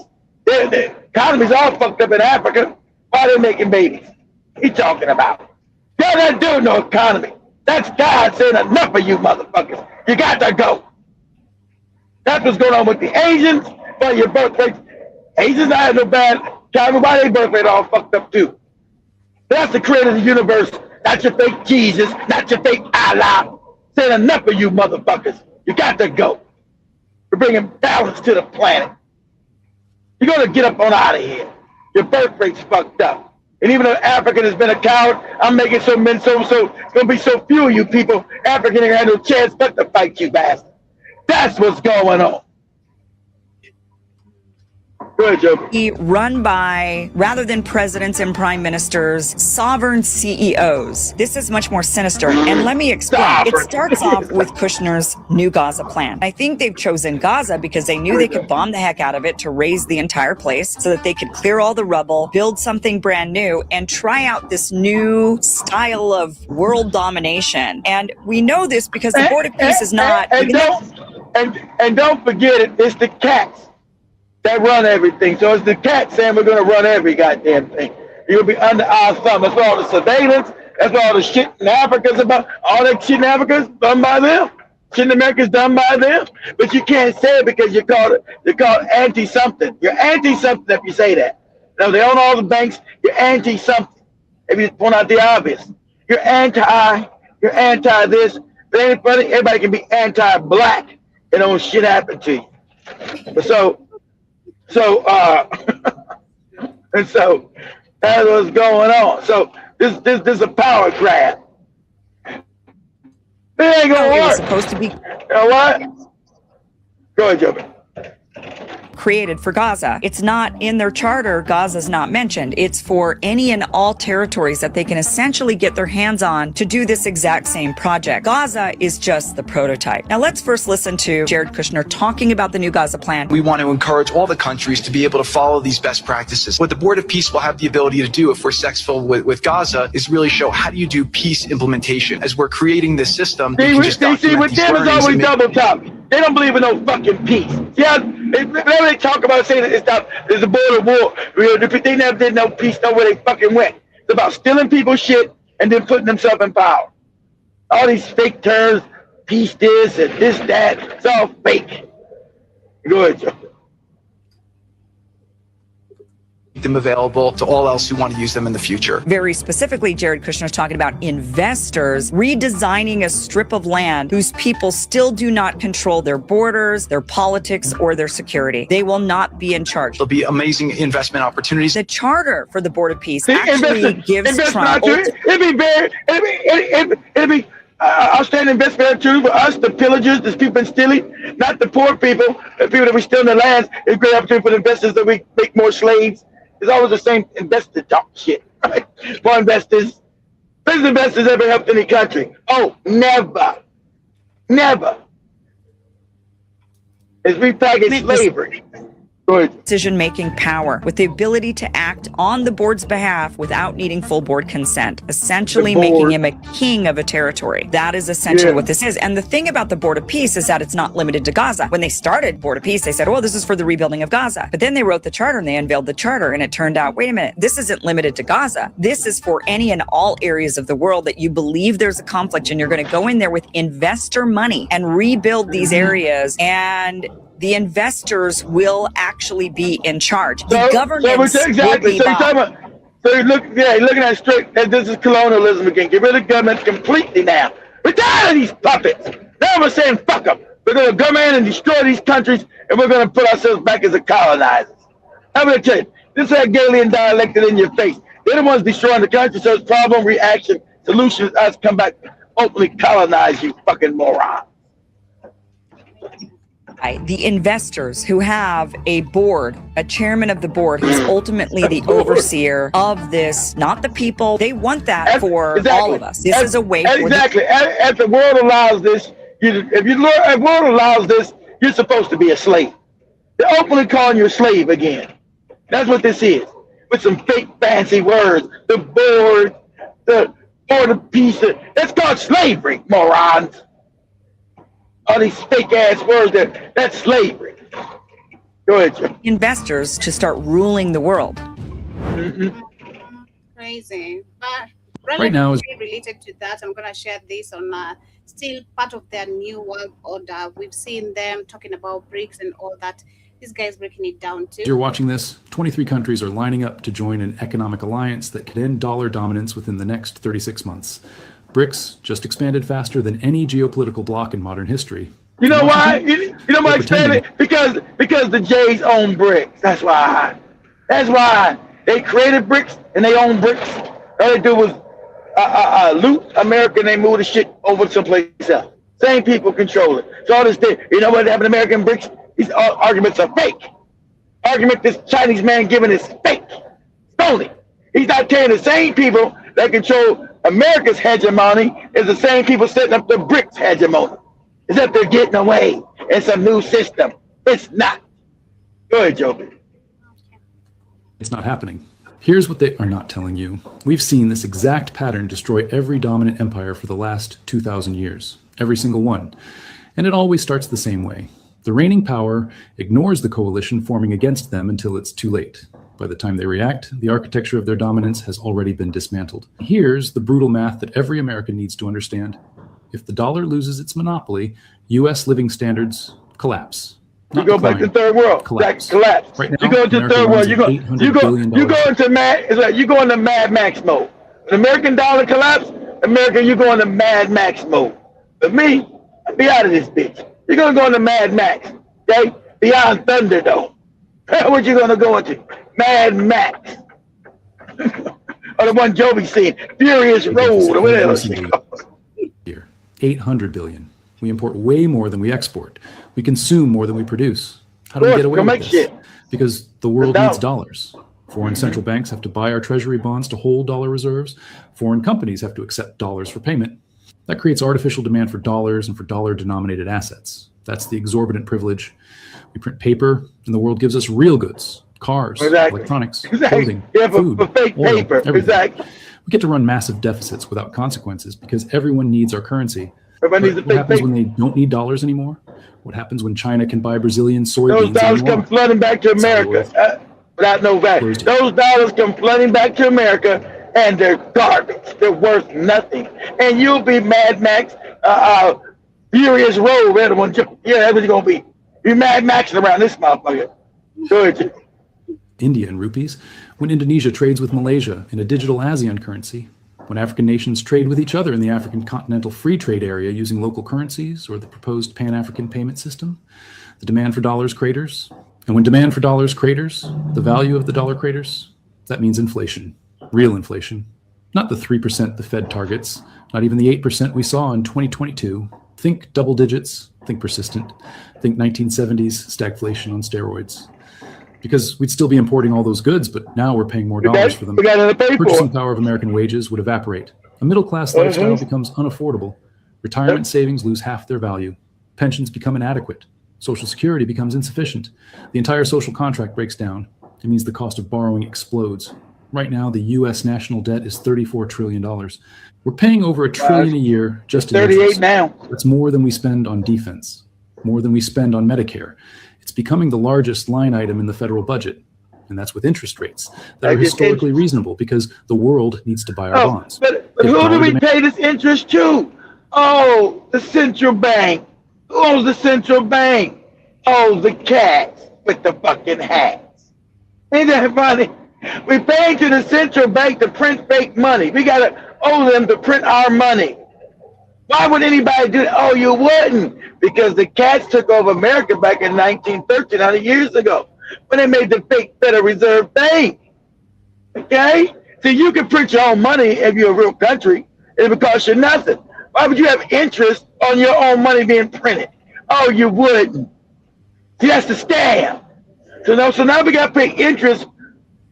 The economy's all fucked up in Africa. Why are they making babies? What are you talking about? They're not doing no economy. That's God saying enough of you motherfuckers. You got to go. That's what's going on with the Asians. But your birth rate, Asians not have no bad time. Why their birth rate all fucked up too? That's the creator of the universe. Not your fake Jesus. Not your fake Allah. Saying enough of you motherfuckers. You got to go. We're bringing balance to the planet. You're going to get up on out of here. Your birth rate's fucked up. And even though African has been a coward, I'm making so it's going to be so few of you people, African ain't had no chance but to fight you bastard. That's what's going on. Go ahead, Joe. Run by, rather than presidents and prime ministers, sovereign CEOs. This is much more sinister. And let me explain. It starts off with Kushner's new Gaza plan. I think they've chosen Gaza because they knew they could bomb the heck out of it to raise the entire place so that they could clear all the rubble, build something brand new, and try out this new style of world domination. And we know this because the Board of Peace is not... And don't forget it, it's the cats that run everything. So it's the cats saying we're going to run every goddamn thing. You'll be under our thumb. That's all the surveillance. That's all the shit in Africa's about. All that shit in Africa is done by them. Shit in America is done by them. But you can't say it because you're called anti-something. You're anti-something if you say that. Now, they own all the banks. You're anti-something. If you point out the obvious. You're anti this. But ain't funny, everybody can be anti-black and don't shit happen to you. But and so that's what's going on. So this is a power grab. It ain't gonna work. Supposed to be. You know what? Go ahead, Joe. created for Gaza. It's not in their charter. Gaza's not mentioned. It's for any and all territories that they can essentially get their hands on to do this exact same project. Gaza is just the prototype. Now let's first listen to Jared Kushner talking about the new Gaza plan. We want to encourage all the countries to be able to follow these best practices. What the Board of Peace will have the ability to do if we're successful with Gaza is really show how do you do peace implementation. As we're creating this system, with them it's always double talk. They don't believe in no fucking peace. Yeah, whenever they talk about saying that there's a border war, they never did no peace, know where they fucking went. It's about stealing people's shit and then putting themselves in power. All these fake terms, peace this and this that, it's all fake. Go ahead, Joe. Them available to all else who want to use them in the future. Very specifically, Jared Kushner is talking about investors redesigning a strip of land whose people still do not control their borders, their politics, or their security. They will not be in charge. There'll be amazing investment opportunities. The charter for the Board of Peace actually gives Trump... It'd be outstanding investment opportunity for us, the pillagers, the people stealing, not the poor people, the people that we steal in the lands. It's a great opportunity for the investors that we make more slaves. It's always the same investor talk shit, right? For investors. Business investors ever helped any country? Oh, never. Never. It's repackaged slavery. Decision-making power with the ability to act on the board's behalf without needing full board consent, essentially making him a king of a territory. That is essentially what this is. And the thing about the Board of Peace is that it's not limited to Gaza. When they started Board of Peace, they said, oh, this is for the rebuilding of Gaza. But then they wrote the charter and they unveiled the charter, and it turned out, wait a minute, this isn't limited to Gaza. This is for any and all areas of the world that you believe there's a conflict, and you're going to go in there with investor money and rebuild these areas, and the investors will actually be in charge. The government exactly. You're looking at it straight. This is colonialism again. Get rid of government completely now. We're tired of these puppets. Now we're saying fuck them. We're going to come in and destroy these countries, and we're going to put ourselves back as the colonizers. I'm going to tell you, this is Hegelian dialectic in your face. They're the ones destroying the country, so it's problem, reaction, solution. Us come back, openly colonize you fucking moron. The investors who have a board, a chairman of the board, who's ultimately the overseer of this, not the people. They want that for all of us. This is a way for As the world allows this, if the world allows this, you're supposed to be a slave. They're openly calling you a slave again. That's what this is. With some fake fancy words. The board of peace. That's called slavery, morons. All these fake ass words, that's slavery. Go ahead, Joe. Investors to start ruling the world. Crazy. Right now is related to that. I'm going to share this on still part of their new world order. We've seen them talking about BRICS and all that. This guy's breaking it down too. You're watching this. 23 countries are lining up to join an economic alliance that could end dollar dominance within the next 36 months. BRICS just expanded faster than any geopolitical bloc in modern history. You know why? You know why expanded? Because the Jays own BRICS. That's why. That's why they created BRICS and they own BRICS. All they do was loot America and they move the shit over someplace else. Same people control it. So all this thing, you know what happened to American BRICS? These arguments are fake. Argument this Chinese man giving is fake. Phony. He's not telling the same people that control America's hegemony is the same people setting up the BRICS hegemony. As if they're getting away in some new system. It's not. Go ahead, Joe. It's not happening. Here's what they are not telling you. We've seen this exact pattern destroy every dominant empire for the last 2,000 years. Every single one. And it always starts the same way. The reigning power ignores the coalition forming against them until it's too late. By the time they react, the architecture of their dominance has already been dismantled. Here's the brutal math that every American needs to understand. If the dollar loses its monopoly, U.S. living standards collapse. You go back to third world. Collapse. Right now, you go into third world. You go into Mad Max mode. When American dollar collapse, America, you go into Mad Max mode. But me, I'll be out of this bitch. You're gonna go into Mad Max, okay? Beyond Thunderdome. What you gonna go into? Mad Max. Or the one Joby seen, Furious Road, or whatever it's called. 800 billion. We import way more than we export. We consume more than we produce. How do we get away with this? because the world needs dollars. Foreign central banks have to buy our treasury bonds to hold dollar reserves. Foreign companies have to accept dollars for payment. That creates artificial demand for dollars and for dollar-denominated assets. That's the exorbitant privilege. We print paper, and the world gives us real goods, cars, electronics, clothing, food, oil, everything. We get to run massive deficits without consequences because everyone needs our currency. What happens when they don't need dollars anymore? What happens when China can buy Brazilian soybeans? Those dollars come flooding back to America without no value. Those dollars come flooding back to America, and they're garbage. They're worth nothing. And you'll be Mad Max, Furious Road, red one. Yeah, that's what you're gonna be. You're Mad Maxing around this motherfucker. Good. India in rupees, when Indonesia trades with Malaysia in a digital ASEAN currency, when African nations trade with each other in the African Continental Free Trade Area using local currencies or the proposed Pan-African payment system, the demand for dollars craters. And when demand for dollars craters, the value of the dollar craters, that means inflation, real inflation. Not the 3% the Fed targets, not even the 8% we saw in 2022. Think double digits, think persistent, think 1970s stagflation on steroids. Because we'd still be importing all those goods, but now we're paying more dollars for them. Purchasing power of American wages would evaporate. A middle-class lifestyle becomes unaffordable. Retirement savings lose half their value. Pensions become inadequate. Social Security becomes insufficient. The entire social contract breaks down. It means the cost of borrowing explodes. Right now, the U.S. national debt is $34 trillion. We're paying over $1 trillion a year just in interest. 38 now. That's more than we spend on defense, more than we spend on Medicare. It's becoming the largest line item in the federal budget, and that's with interest rates that are historically reasonable because the world needs to buy our bonds. But who do we pay this interest to? Oh, the central bank. Who owns the central bank? Oh, the cats with the fucking hats. Ain't that funny? We pay to the central bank to print fake money. We gotta owe them to print our money. Why would anybody do that? Oh, you wouldn't. Because the cats took over America back in 1913, 100 years ago, when they made the fake Federal Reserve Bank. Okay? So you can print your own money if you're a real country. It would cost you nothing. Why would you have interest on your own money being printed? Oh, you wouldn't. See, that's the scam. So now we got to pay interest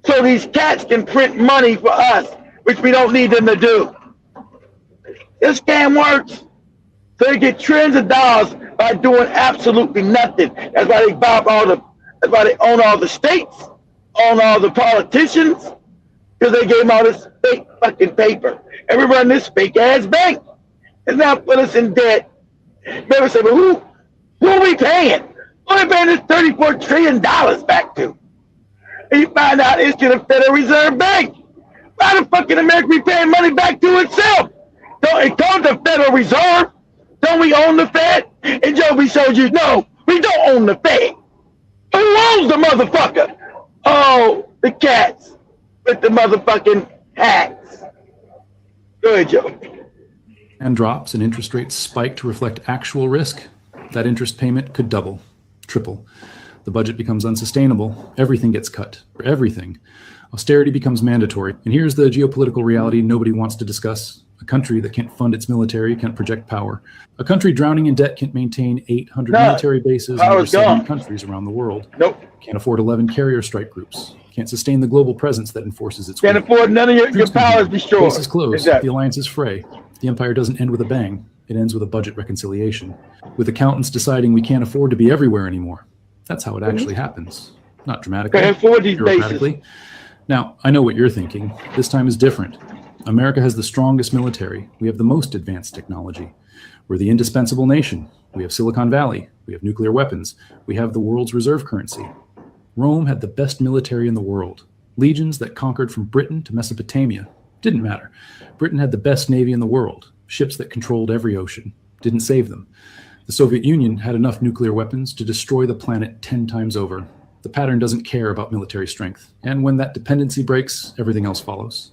so these cats can print money for us, which we don't need them to do. This scam works. So they get trillions of dollars by doing absolutely nothing. That's why they that's why they own all the states, own all the politicians, because they gave them all this fake fucking paper. And we run this fake ass bank. It's not put us in debt. They say, well, who are we paying? Who are we paying this $34 trillion back to? And you find out it's to the Federal Reserve Bank. Why the fuck in America be paying money back to itself? It comes the Federal Reserve. Don't we own the Fed? And Joby showed you, no, we don't own the Fed. Who owns the motherfucker? Oh, the cats with the motherfucking hats. Go ahead, Joe. And drops and interest rates spike to reflect actual risk. That interest payment could double, triple. The budget becomes unsustainable. Everything gets cut. Everything. Austerity becomes mandatory. And here's the geopolitical reality nobody wants to discuss. A country that can't fund its military can't project power. A country drowning in debt can't maintain 800 military bases in over 70 countries around the world. Nope. Can't afford 11 carrier strike groups. Can't sustain the global presence that enforces its Can't afford none of your powers destroyed. Bases closed. Exactly. The alliance is fray. The empire doesn't end with a bang. It ends with a budget reconciliation. With accountants deciding we can't afford to be everywhere anymore. That's how it actually happens. Not dramatically. Can't afford these bases. Now, I know what you're thinking. This time is different. America has the strongest military. We have the most advanced technology. We're the indispensable nation. We have Silicon Valley. We have nuclear weapons. We have the world's reserve currency. Rome had the best military in the world. Legions that conquered from Britain to Mesopotamia. Didn't matter. Britain had the best navy in the world. Ships that controlled every ocean. Didn't save them. The Soviet Union had enough nuclear weapons to destroy the planet 10 times over. The pattern doesn't care about military strength. And when that dependency breaks, everything else follows.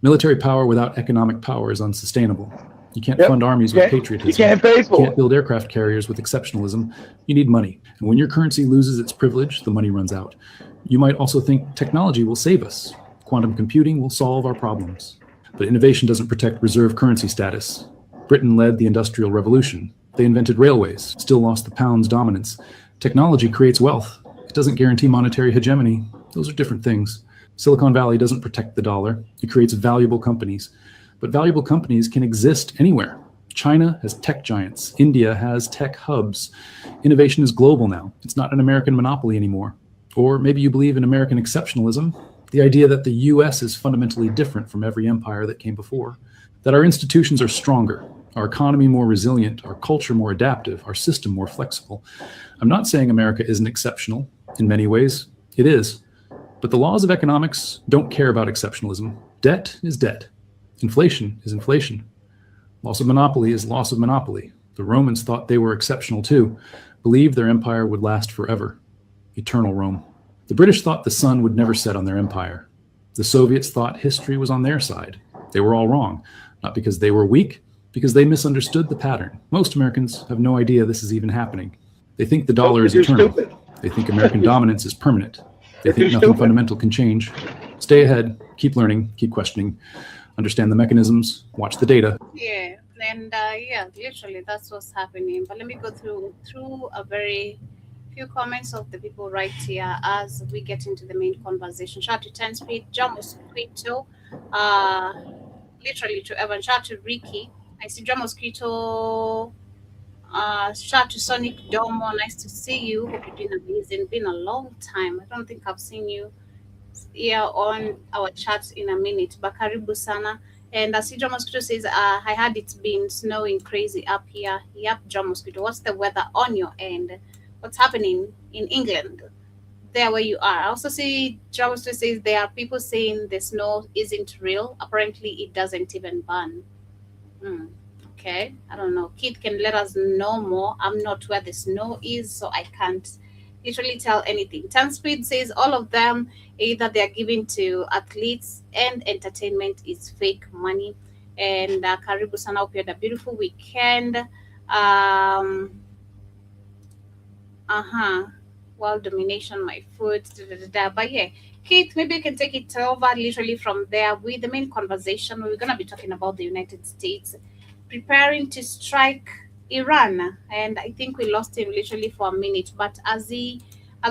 Military power without economic power is unsustainable. You can't fund armies with patriotism. You can't pay for it. You can't build aircraft carriers with exceptionalism. You need money. And when your currency loses its privilege, the money runs out. You might also think technology will save us. Quantum computing will solve our problems. But innovation doesn't protect reserve currency status. Britain led the Industrial Revolution. They invented railways, still lost the pound's dominance. Technology creates wealth. It doesn't guarantee monetary hegemony. Those are different things. Silicon Valley doesn't protect the dollar. It creates valuable companies. But valuable companies can exist anywhere. China has tech giants. India has tech hubs. Innovation is global now. It's not an American monopoly anymore. Or maybe you believe in American exceptionalism, the idea that the US is fundamentally different from every empire that came before, that our institutions are stronger, our economy more resilient, our culture more adaptive, our system more flexible. I'm not saying America isn't exceptional. In many ways, it is. But the laws of economics don't care about exceptionalism. Debt is debt. Inflation is inflation. Loss of monopoly is loss of monopoly. The Romans thought they were exceptional too, believed their empire would last forever. Eternal Rome. The British thought the sun would never set on their empire. The Soviets thought history was on their side. They were all wrong, not because they were weak, because they misunderstood the pattern. Most Americans have no idea this is even happening. They think the dollar is eternal. They think American dominance is permanent. They think nothing fundamental can change. Stay ahead, keep learning, keep questioning, understand the mechanisms, watch the data. Yeah, and yeah, literally that's what's happening. But let me go through a very few comments of the people right here as we get into the main conversation. Shout out to 10 Speed, John Mosquito, literally to Evan, shout out to Ricky. I see John Mosquito. Shout out to Sonic Domo, nice to see you. Hope you're doing amazing. Been a long time. I don't think I've seen you here on our chat in a minute. Bakaribu Sana. And as John Mosquito says, I heard it's been snowing crazy up here. Yep, John Mosquito. What's the weather on your end? What's happening in England? There where you are. I also see John Mosquito says there are people saying the snow isn't real. Apparently, it doesn't even burn. Okay, I don't know. Keith can let us know more. I'm not where the snow is, so I can't literally tell anything. 10 Speed says all of them, either they're giving to athletes and entertainment is fake money. And Karibu Sana, hope you had a beautiful weekend. World domination, my food. But yeah, Keith, maybe you can take it over literally from there with the main conversation. We're going to be talking about the United States preparing to strike Iran, and I think we lost him literally for a minute. But as we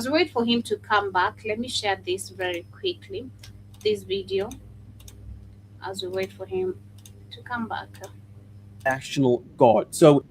wait for him to come back, let me share this very quickly, this video, as we wait for him to come back. National Guard. So,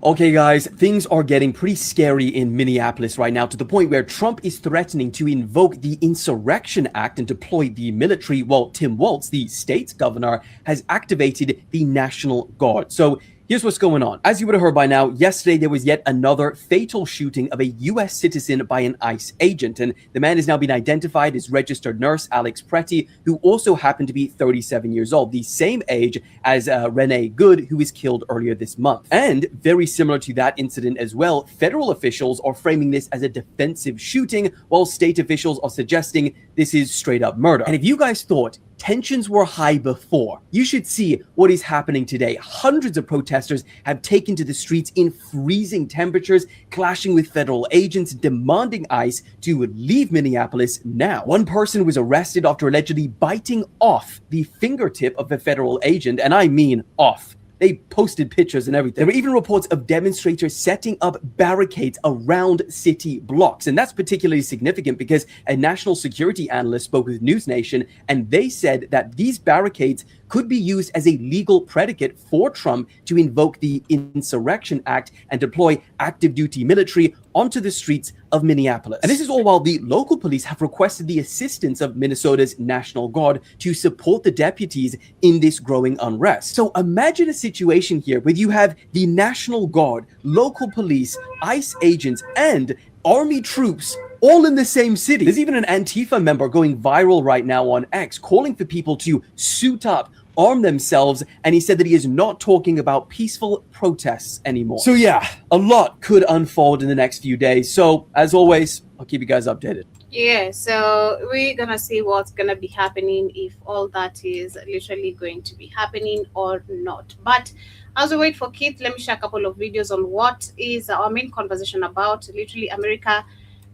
okay, guys, things are getting pretty scary in Minneapolis right now, to the point where Trump is threatening to invoke the Insurrection Act and deploy the military, while Tim Walz, the state's governor, has activated the National Guard. So here's what's going on. As you would have heard by now, yesterday there was yet another fatal shooting of a U.S. citizen by an ICE agent, and the man has now been identified as registered nurse Alex Pretty, who also happened to be 37 years old, the same age as Renee Good, who was killed earlier this month. And very similar to that incident as well, federal officials are framing this as a defensive shooting, while state officials are suggesting this is straight up murder. And if you guys thought tensions were high before, you should see what is happening today. Hundreds of protesters have taken to the streets in freezing temperatures, clashing with federal agents, demanding ICE to leave Minneapolis now. One person was arrested after allegedly biting off the fingertip of a federal agent, and I mean off. They posted pictures and everything. There were even reports of demonstrators setting up barricades around city blocks. And that's particularly significant because a national security analyst spoke with News Nation, and they said that these barricades could be used as a legal predicate for Trump to invoke the Insurrection Act and deploy active duty military onto the streets of Minneapolis. And this is all while the local police have requested the assistance of Minnesota's National Guard to support the deputies in this growing unrest. So imagine a situation here where you have the National Guard, local police, ICE agents, and army troops all in the same city. There's even an Antifa member going viral right now on X calling for people to suit up, arm themselves, and he said that he is not talking about peaceful protests anymore. So yeah, a lot could unfold in the next few days. So as always, I'll keep you guys updated. Yeah, so we're gonna see what's gonna be happening, if all that is literally going to be happening or not. But as we wait for Keith, let me share a couple of videos on what is our main conversation about. Literally, America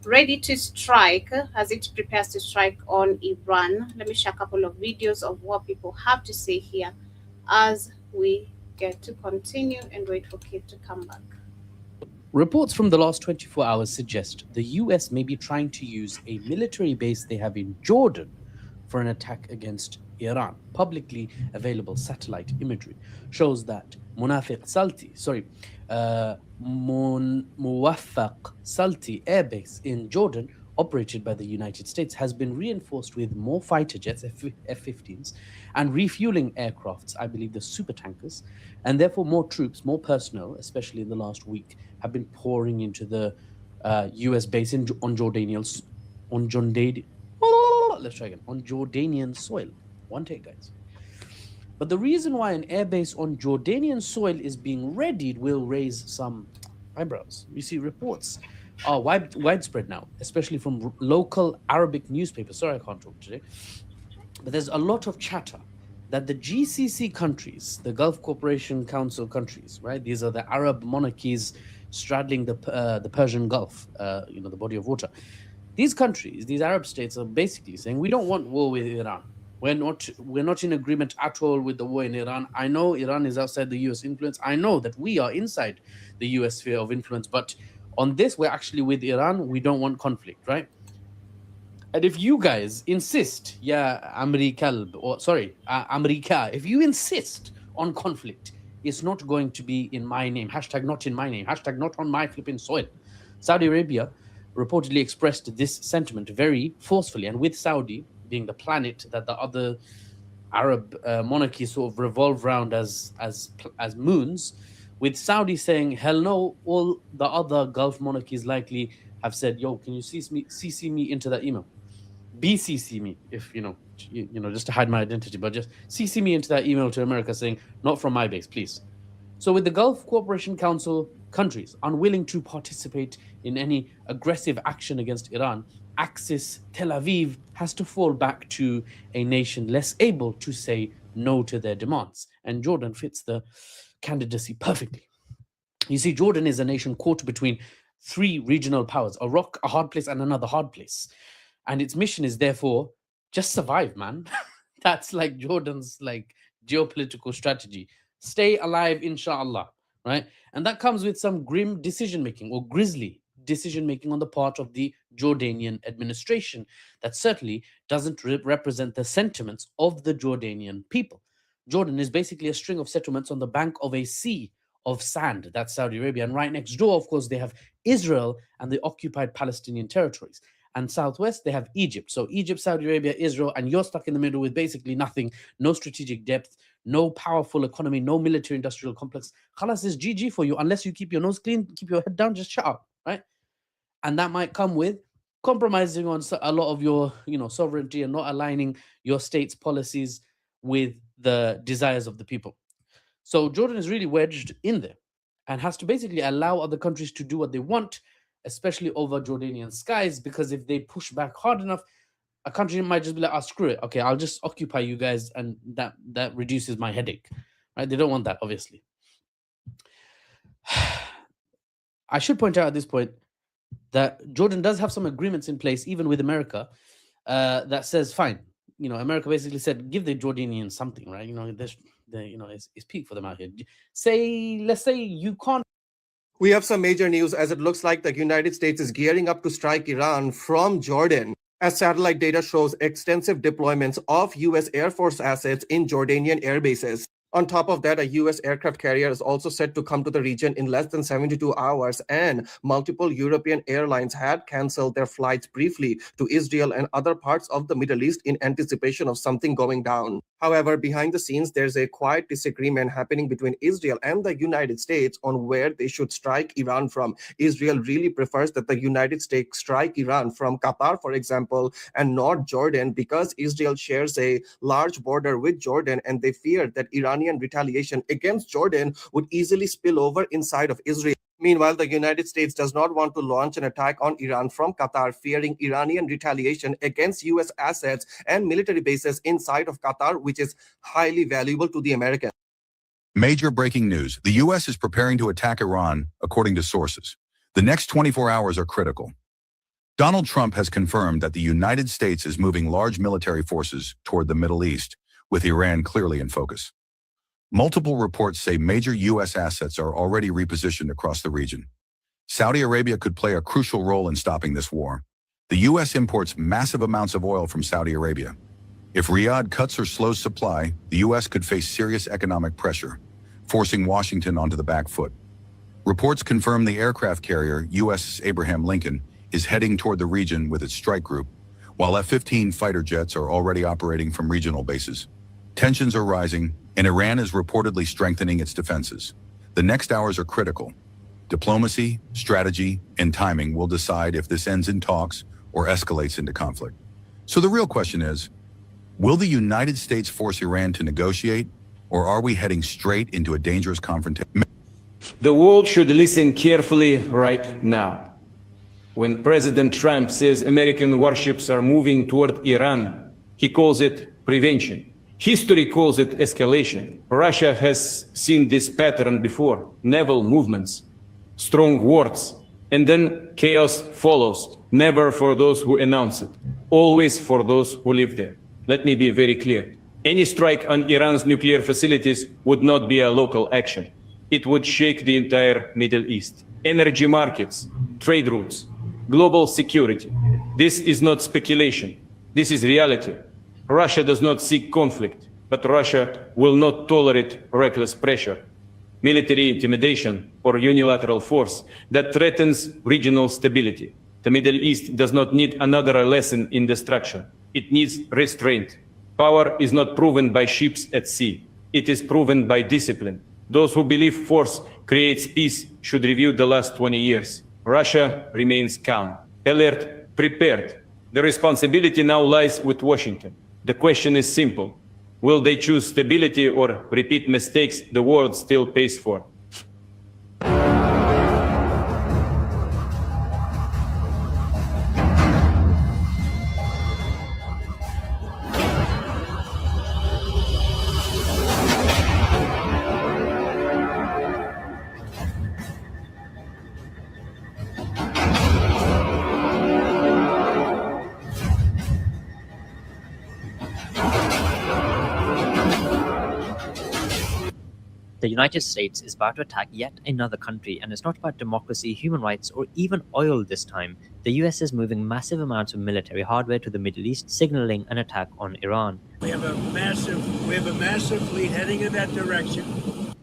ready to strike as it prepares to strike on Iran. Let me share a couple of videos of what people have to say here as we get to continue and wait for Keith to come back. Reports from the last 24 hours suggest the US may be trying to use a military base they have in Jordan for an attack against Iran. Publicly available satellite imagery shows that Muwafaq Salti Air Base in Jordan, operated by the United States, has been reinforced with more fighter jets, F-15s, and refueling aircrafts, I believe the super tankers, and therefore more troops, more personnel, especially in the last week, have been pouring into the US base on Jordanian soil. One take, guys. But the reason why an airbase on Jordanian soil is being readied will raise some eyebrows. You see, reports are widespread now, especially from local Arabic newspapers. Sorry, I can't talk today. But there's a lot of chatter that the GCC countries, the Gulf Cooperation Council countries, right? These are the Arab monarchies straddling the Persian Gulf, the body of water. These countries, these Arab states, are basically saying we don't want war with Iran. We're not in agreement at all with the war in Iran. I know Iran is outside the US influence. I know that we are inside the US sphere of influence. But on this, we're actually with Iran. We don't want conflict, right? And if you guys insist, America, if you insist on conflict, it's not going to be in my name. Hashtag not in my name. Hashtag not on my flipping soil. Saudi Arabia reportedly expressed this sentiment very forcefully, and with Saudi being the planet that the other Arab monarchies sort of revolve around as moons, with Saudi saying hell no, all the other Gulf monarchies likely have said, yo, can you CC me into that email? BCC me, if just to hide my identity, but just CC me into that email to America saying, not from my base, please. So with the Gulf Cooperation Council countries unwilling to participate in any aggressive action against Iran, Axis Tel Aviv has to fall back to a nation less able to say no to their demands. And Jordan fits the candidacy perfectly. You see, Jordan is a nation caught between three regional powers, a rock, a hard place, and another hard place. And its mission is therefore just survive, man. That's like Jordan's geopolitical strategy. Stay alive, inshallah, right? And that comes with some grim decision-making or grisly decision-making on the part of the Jordanian administration that certainly doesn't represent the sentiments of the Jordanian people. Jordan is basically a string of settlements on the bank of a sea of sand. That's Saudi Arabia. And right next door, of course, they have Israel and the occupied Palestinian territories. And southwest, they have Egypt. So Egypt, Saudi Arabia, Israel, and you're stuck in the middle with basically nothing, no strategic depth, no powerful economy, no military-industrial complex. Khalas is GG for you. Unless you keep your nose clean, keep your head down, just shut up, right? And that might come with compromising on a lot of your sovereignty and not aligning your state's policies with the desires of the people. So Jordan is really wedged in there and has to basically allow other countries to do what they want, especially over Jordanian skies, because if they push back hard enough, a country might just be like, oh, screw it. Okay, I'll just occupy you guys, and that reduces my headache. Right? They don't want that, obviously. I should point out at this point that Jordan does have some agreements in place, even with America, that says, fine. America basically said, give the Jordanians something, right? It's peak for them out here. Let's say you can't. We have some major news as it looks like the United States is gearing up to strike Iran from Jordan, as satellite data shows extensive deployments of U.S. Air Force assets in Jordanian air bases. On top of that, a U.S. aircraft carrier is also set to come to the region in less than 72 hours, and multiple European airlines had canceled their flights briefly to Israel and other parts of the Middle East in anticipation of something going down. However, behind the scenes, there's a quiet disagreement happening between Israel and the United States on where they should strike Iran from. Israel really prefers that the United States strike Iran from Qatar, for example, and not Jordan, because Israel shares a large border with Jordan, and they fear that Iranian retaliation against Jordan would easily spill over inside of Israel. Meanwhile, the United States does not want to launch an attack on Iran from Qatar, fearing Iranian retaliation against U.S. assets and military bases inside of Qatar, which is highly valuable to the Americans. Major breaking news. The U.S. is preparing to attack Iran, according to sources. The next 24 hours are critical. Donald Trump has confirmed that the United States is moving large military forces toward the Middle East, with Iran clearly in focus. Multiple reports say major U.S. assets are already repositioned across the region. Saudi Arabia could play a crucial role in stopping this war. The U.S. imports massive amounts of oil from Saudi Arabia. If Riyadh cuts or slows supply, the U.S. could face serious economic pressure, forcing Washington onto the back foot. Reports confirm the aircraft carrier USS Abraham Lincoln is heading toward the region with its strike group, while F-15 fighter jets are already operating from regional bases. Tensions are rising, and Iran is reportedly strengthening its defenses. The next hours are critical. Diplomacy, strategy, and timing will decide if this ends in talks or escalates into conflict. So the real question is, will the United States force Iran to negotiate, or are we heading straight into a dangerous confrontation? The world should listen carefully right now. When President Trump says American warships are moving toward Iran, he calls it prevention. History calls it escalation. Russia has seen this pattern before: naval movements, strong words, and then chaos follows. Never for those who announce it, always for those who live there. Let me be very clear. Any strike on Iran's nuclear facilities would not be a local action. It would shake the entire Middle East. Energy markets, trade routes, global security. This is not speculation. This is reality. Russia does not seek conflict, but Russia will not tolerate reckless pressure, military intimidation, or unilateral force that threatens regional stability. The Middle East does not need another lesson in destruction. It needs restraint. Power is not proven by ships at sea. It is proven by discipline. Those who believe force creates peace should review the last 20 years. Russia remains calm, alert, prepared. The responsibility now lies with Washington. The question is simple. Will they choose stability or repeat mistakes the world still pays for? The United States is about to attack yet another country, and it's not about democracy, human rights, or even oil this time. The US is moving massive amounts of military hardware to the Middle East, signaling an attack on Iran. We have a massive fleet heading in that direction.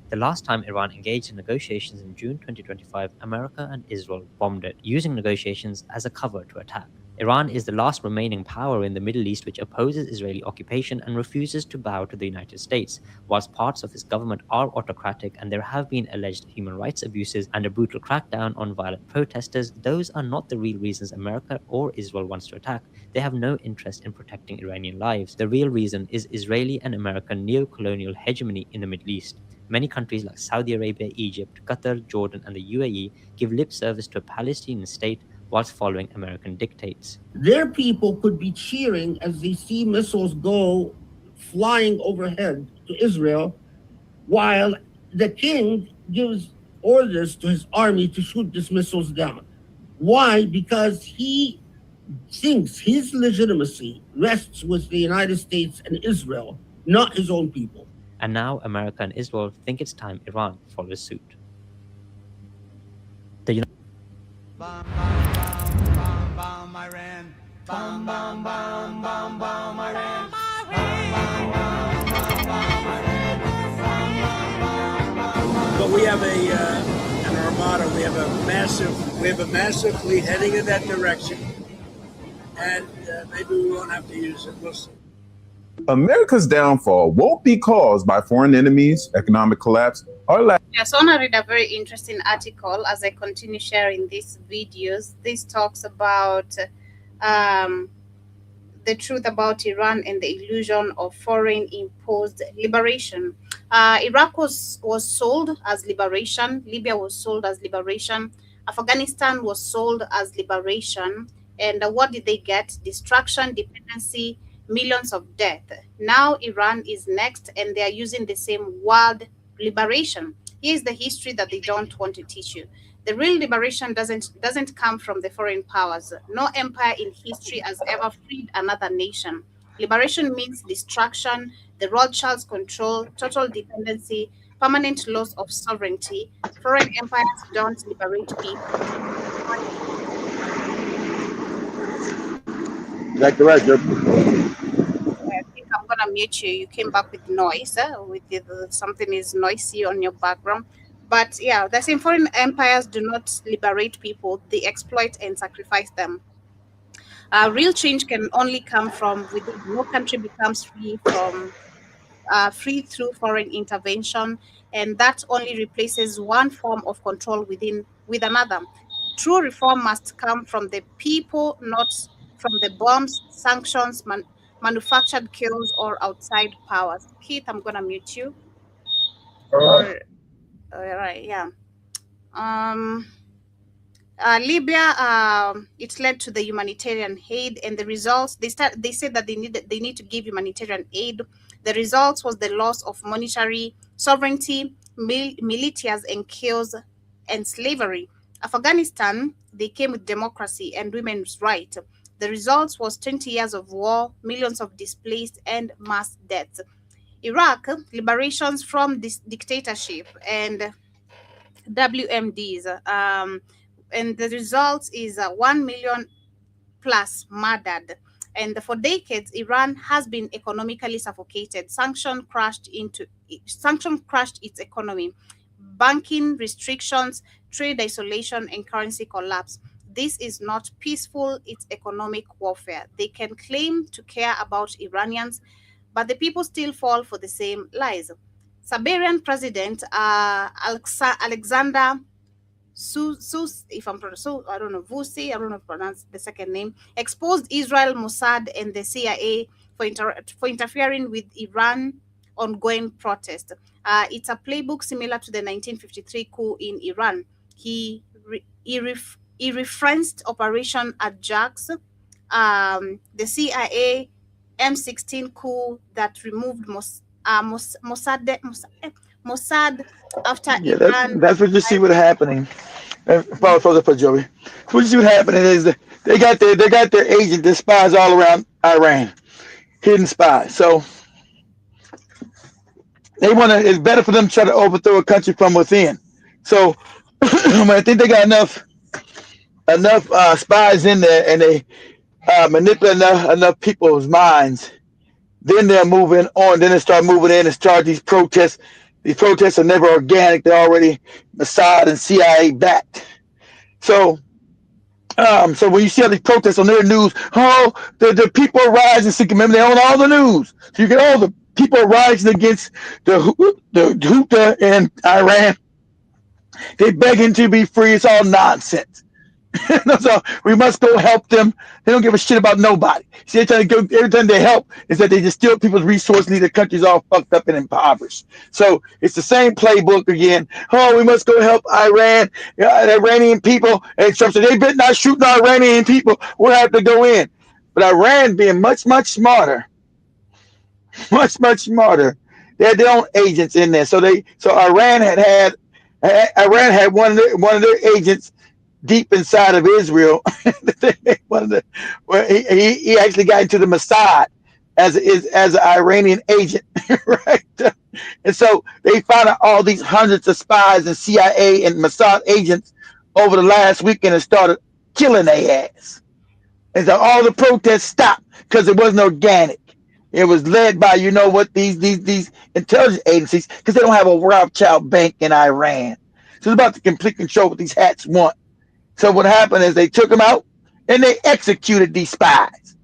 The last time Iran engaged in negotiations in June 2025, America and Israel bombed it, using negotiations as a cover to attack. Iran is the last remaining power in the Middle East which opposes Israeli occupation and refuses to bow to the United States. Whilst parts of its government are autocratic and there have been alleged human rights abuses and a brutal crackdown on violent protesters, those are not the real reasons America or Israel wants to attack. They have no interest in protecting Iranian lives. The real reason is Israeli and American neo-colonial hegemony in the Middle East. Many countries like Saudi Arabia, Egypt, Qatar, Jordan, and the UAE give lip service to a Palestinian state whilst following American dictates. Their people could be cheering as they see missiles go flying overhead to Israel, while the king gives orders to his army to shoot these missiles down. Why? Because he thinks his legitimacy rests with the United States and Israel, not his own people. And now America and Israel think it's time Iran follows suit. The Bomb, bomb, bomb, bomb, Iran. Bomb, bomb, bomb, bomb, bomb, Iran. Bomb, bomb, bomb, bomb, bomb, Iran. Bomb, bomb, bomb, bomb. But we have an armada. We have a massive fleet heading in that direction, and maybe we won't have to use it. We'll see. America's downfall won't be caused by foreign enemies, economic collapse, or lack. Yes, I want to read a very interesting article as I continue sharing these videos. This talks about the truth about Iran and the illusion of foreign imposed liberation. Iraq was sold as liberation. Libya was sold as liberation. Afghanistan was sold as liberation. And what did they get? Destruction, dependency, millions of death. Now Iran is next, and they are using the same word, liberation. Here's the history that they don't want to teach you. The real liberation doesn't come from the foreign powers. No empire in history has ever freed another nation. Liberation means destruction, the Rothschilds control, total dependency, permanent loss of sovereignty. Foreign empires don't liberate people. Exactly right, Joe. I think I'm gonna mute you. You came back with noise. Something is noisy on your background. But yeah, the same foreign empires do not liberate people; they exploit and sacrifice them. Real change can only come from within. No country becomes free through foreign intervention, and that only replaces one form of control with another. True reform must come from the people, not from the bombs, sanctions, manufactured kills, or outside powers. Keith, I'm gonna mute you. Or all right, yeah. Um, Libya, it led to the humanitarian aid, and the results they said that they need to give humanitarian aid. The results was the loss of monetary sovereignty, militias and chaos, and slavery. Afghanistan, they came with democracy and women's rights. The results was 20 years of war, millions of displaced, and mass deaths. Iraq, liberations from this dictatorship and WMDs. And the result is 1 million plus murdered. And for decades, Iran has been economically suffocated. Sanction crushed its economy. Banking restrictions, trade isolation, and currency collapse. This is not peaceful, it's economic warfare. They can claim to care about Iranians, but the people still fall for the same lies. Siberian President Alexander if I'm pronouncing, I don't know, Vusi, I don't know if I pronounce the second name, exposed Israel, Mossad, and the CIA for interfering with Iran ongoing protest. It's a playbook similar to the 1953 coup in Iran. He referenced Operation Ajax, the CIA M16 coup that removed Mossad after Yeah, Iran. that's what you see what's happening. Follow further for Joey. What you see what happening is that they got their agents, their spies all around Iran, hidden spies. So they want to. It's better for them to try to overthrow a country from within. So I think they got enough spies in there, and they manipulate enough people's minds. Then they're moving on. Then they start moving in and start these protests. These protests are never organic. They're already Mossad and CIA backed. So so when you see all these protests on their news, oh, the people are rising. See, remember, they own all the news. So you get all the people are rising against the Houthi in Iran. They're begging to be free. It's all nonsense. So we must go help them. They don't give a shit about nobody. See, every time they help is that they just steal people's resources, leave the countries all fucked up and impoverished. So it's the same playbook again. Oh, we must go help Iran, the Iranian people. And Trump said, they better not shoot the Iranian people. We'll have to go in. But Iran being much, much smarter, much, much smarter. They had their own agents in there. So Iran had one of their agents deep inside of Israel. He actually got into the Mossad as an Iranian agent, right? And so they found out all these hundreds of spies and CIA and Mossad agents over the last weekend and started killing their ass. And so all the protests stopped because it wasn't organic. It was led by, you know what, these intelligence agencies, because they don't have a Rothschild bank in Iran. So it's about the complete control what these hats want. So what happened is they took them out and they executed these spies.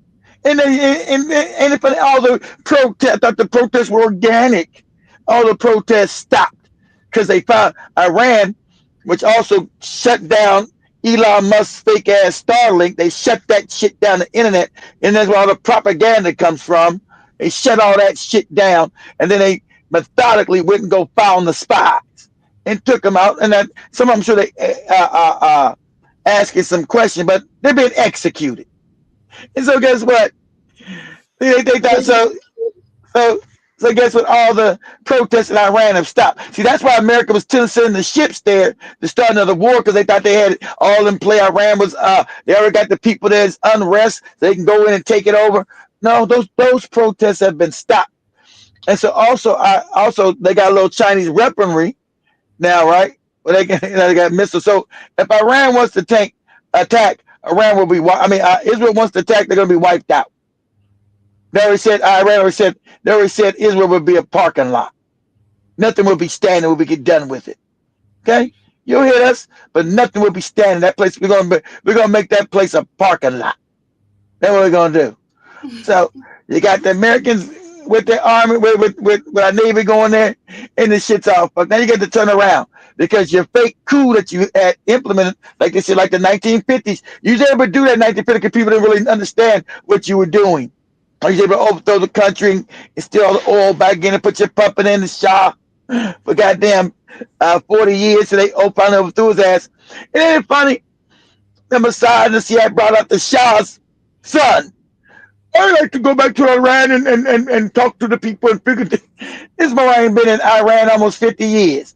And if all the protests, I thought the protests were organic. All the protests stopped because they found Iran, which also shut down Elon Musk's fake ass Starlink. They shut that shit down, the internet, and that's where all the propaganda comes from. They shut all that shit down, and then they methodically went and go found the spies and took them out. And some of them sure they asking some questions, but they're being executed. And so guess what? They thought so guess what? All the protests in Iran have stopped. See, that's why America was still sending the ships there to start another war, because they thought they had it all in play. Iran was they already got the people there's unrest, so they can go in and take it over. No, those protests have been stopped. And so also they got a little Chinese weaponry now, right? Well, they got missiles. So if Iran wants to attack, Iran will be. Israel wants to attack, they're going to be wiped out. They already said they already said Israel would be a parking lot. Nothing will be standing. Will be get done with it. Okay, you'll hear us, but nothing will be standing. That place we're gonna make that place a parking lot. That's what we're gonna do. So you got the Americans with their army, with our navy going there, and the shit's all fucked. Now you got to turn around because your fake coup that you had implemented, like they said, like the 1950s. You was able to do that in 1950 because people didn't really understand what you were doing. You was able to overthrow the country and steal all the oil back in and put your puppet in the Shah for goddamn 40 years. So they finally overthrew his ass. And then funny, the Messiah and the CIA brought out the Shah's son. I like to go back to Iran and talk to the people and figure this boy ain't been in Iran almost 50 years.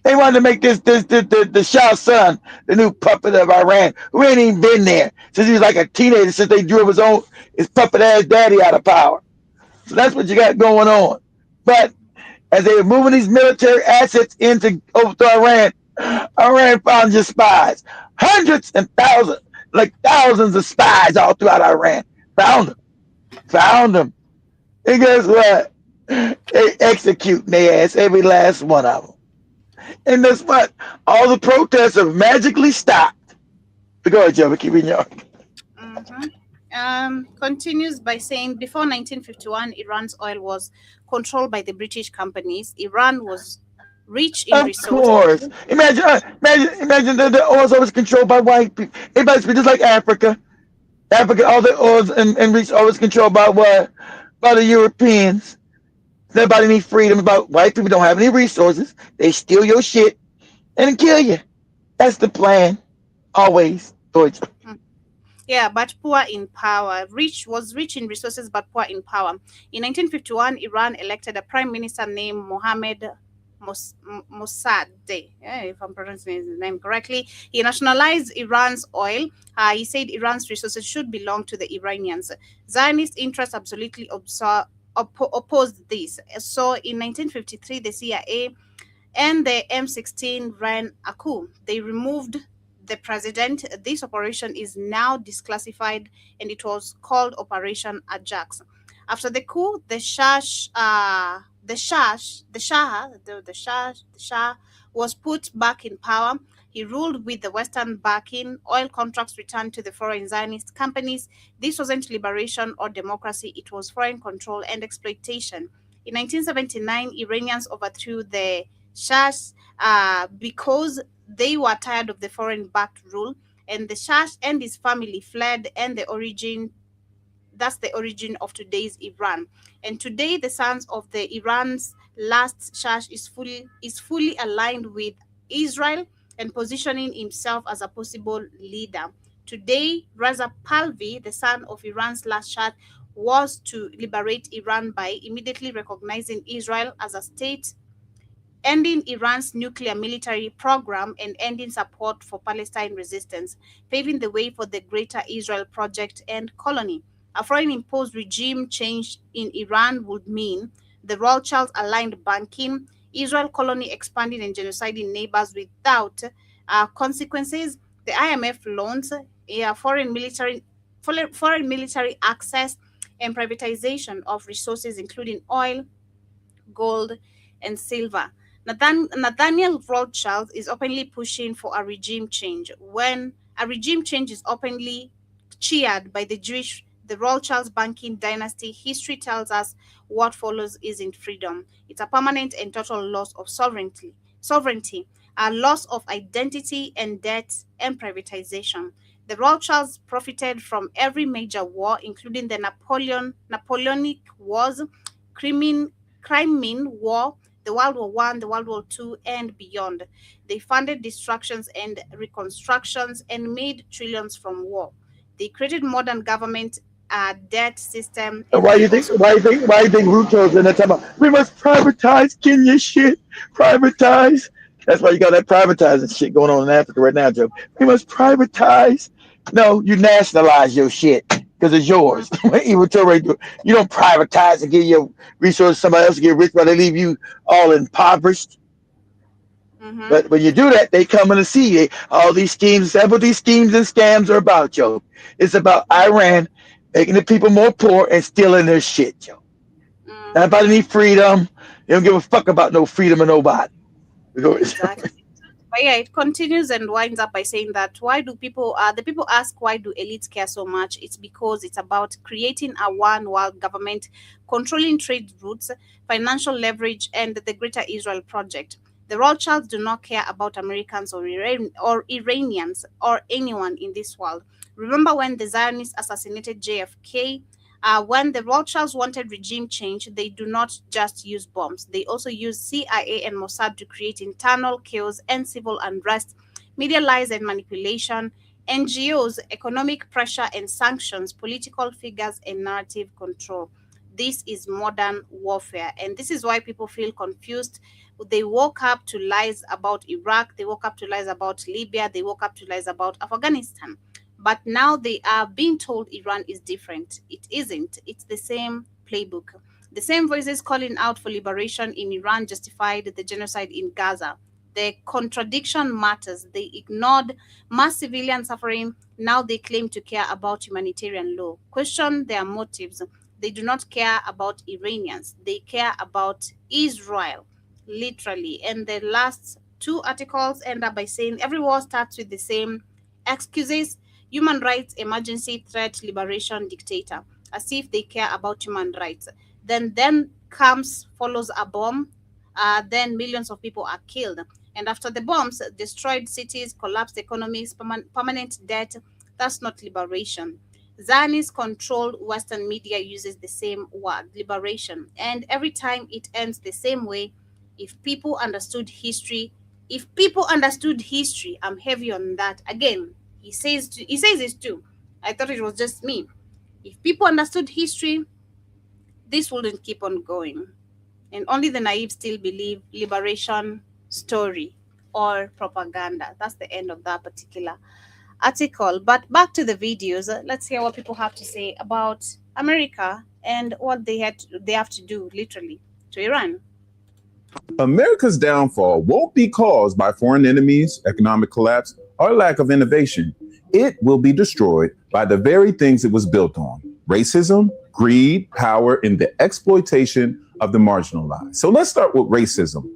They wanted to make the Shah's son the new puppet of Iran, who ain't even been there since he was like a teenager, since they drew his puppet ass daddy out of power. So that's what you got going on. But as they were moving these military assets in to overthrow Iran, Iran found just spies. Hundreds and thousands, like thousands of spies all throughout Iran. Found them. And guess what? They execute their ass, every last one of them. And that's what? All the protests have magically stopped. Go ahead, Joe. Keep reading your Continues by saying, before 1951, Iran's oil was controlled by the British companies. Iran was rich in resources. Of course. Imagine the oil was controlled by white people. Everybody's just like Africa. All the oils and resources controlled by what? By the Europeans. Nobody need freedom. About white people don't have any resources. They steal your shit and kill you. That's the plan. Always. Yeah, but poor in power. Was rich in resources, but poor in power. In 1951, Iran elected a prime minister named Mohammed Mossadegh, if I'm pronouncing his name correctly. He nationalized Iran's oil. He said Iran's resources should belong to the Iranians. Zionist interests absolutely opposed this. So in 1953, the CIA and the M16 ran a coup. They removed the president. This operation is now disclassified, and it was called Operation Ajax. After the coup, the Shah was put back in power. He ruled with the Western backing. Oil contracts returned to the foreign Zionist companies. This wasn't liberation or democracy, it was foreign control and exploitation. In 1979, Iranians overthrew the Shah because they were tired of the foreign-backed rule, and the Shah and his family fled, and that's the origin of today's Iran. And today, the sons of the Iran's last Shah is fully aligned with Israel and positioning himself as a possible leader. Today, Reza Pahlavi, the son of Iran's last Shah, was to liberate Iran by immediately recognizing Israel as a state, ending Iran's nuclear military program, and ending support for Palestine resistance, paving the way for the Greater Israel Project and colony. A foreign-imposed regime change in Iran would mean the Rothschild-aligned banking, Israel colony expanding and genociding neighbors without consequences, the IMF loans, foreign military access, and privatization of resources including oil, gold, and silver. Nathaniel Rothschild is openly pushing for a regime change. When a regime change is openly cheered by the Rothschilds banking dynasty, history tells us what follows isn't freedom. It's a permanent and total loss of sovereignty, a loss of identity and debt and privatization. The Rothschilds profited from every major war, including the Napoleonic Wars, Crimean War, the World War I, the World War II, and beyond. They funded destructions and reconstructions and made trillions from war. They created modern government, debt system. Why do you think Ruto's in that time about we must privatize Kenya shit? Privatize. That's why you got that privatizing shit going on in Africa right now, Joe. We must privatize. No, you nationalize your shit. because it's yours. Inventory, you don't privatize and give your resources to somebody else to get rich, but they leave you all impoverished. But when you do that, they come in and see you. All these schemes, that's what these schemes and scams are about, Joe. It's about Iran making the people more poor and stealing their shit, Joe. Everybody need freedom. They don't give a fuck about no freedom of nobody. Exactly. But yeah, it continues and winds up by saying that why do people the people ask why do elites care so much? It's because it's about creating a one world government, controlling trade routes, financial leverage, and the Greater Israel Project. The Rothschilds do not care about Americans or Iranians or anyone in this world. Remember when the Zionists assassinated JFK? When the Rothschilds wanted regime change, they do not just use bombs. They also use CIA and Mossad to create internal chaos and civil unrest, media lies and manipulation, NGOs, economic pressure and sanctions, political figures and narrative control. This is modern warfare, and this is why people feel confused. They woke up to lies about Iraq, they woke up to lies about Libya, they woke up to lies about Afghanistan. But now they are being told Iran is different. It isn't. It's the same playbook. The same voices calling out for liberation in Iran justified the genocide in Gaza. The contradiction matters. They ignored mass civilian suffering. Now they claim to care about humanitarian law. Question their motives. They do not care about Iranians. They care about Israel, literally. And the last two articles end up by saying every war starts with the same excuses: human rights, emergency, threat, liberation, dictator, as if they care about human rights. Then follows a bomb. Then millions of people are killed. And after the bombs, destroyed cities, collapsed economies, permanent debt. That's not liberation. Zionist controlled Western media uses the same word, liberation. And every time it ends the same way. If people understood history, I'm heavy on that. Again, he says this too. I thought it was just me. If people understood history, this wouldn't keep on going. And only the naive still believe liberation story or propaganda. That's the end of that particular article. But back to the videos. Let's hear what people have to say about America and what they have to do literally to Iran. America's downfall won't be caused by foreign enemies, economic collapse, or lack of innovation. It will be destroyed by the very things it was built on: racism, greed, power, and the exploitation of the marginalized. So let's start with racism.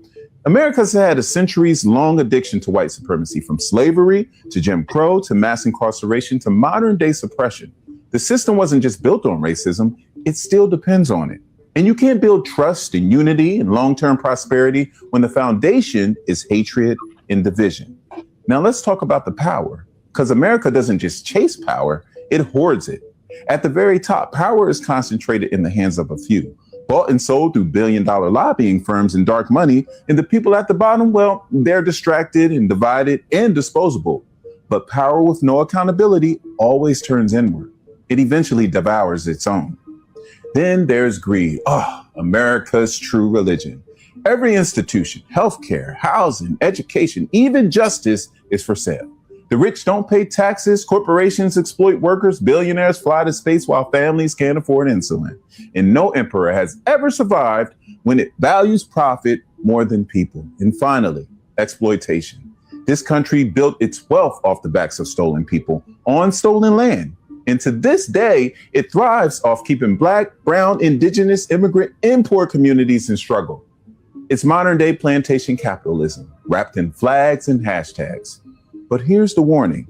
America's had a centuries-long addiction to white supremacy, from slavery to Jim Crow to mass incarceration to modern-day suppression. The system wasn't just built on racism, it still depends on it. And you can't build trust and unity and long-term prosperity when the foundation is hatred and division. Now let's talk about the power, because America doesn't just chase power, it hoards it. At the very top, power is concentrated in the hands of a few, bought and sold through billion-dollar lobbying firms and dark money. And the people at the bottom, well, they're distracted and divided and disposable. But power with no accountability always turns inward. It eventually devours its own. Then there's greed. America's true religion. Every institution, healthcare, housing, education, even justice is for sale. The rich don't pay taxes, corporations exploit workers, billionaires fly to space while families can't afford insulin. And no emperor has ever survived when it values profit more than people. And finally, exploitation. This country built its wealth off the backs of stolen people on stolen land. And to this day, it thrives off keeping Black, brown, indigenous, immigrant, and poor communities in struggle. It's modern day plantation capitalism, wrapped in flags and hashtags. But here's the warning.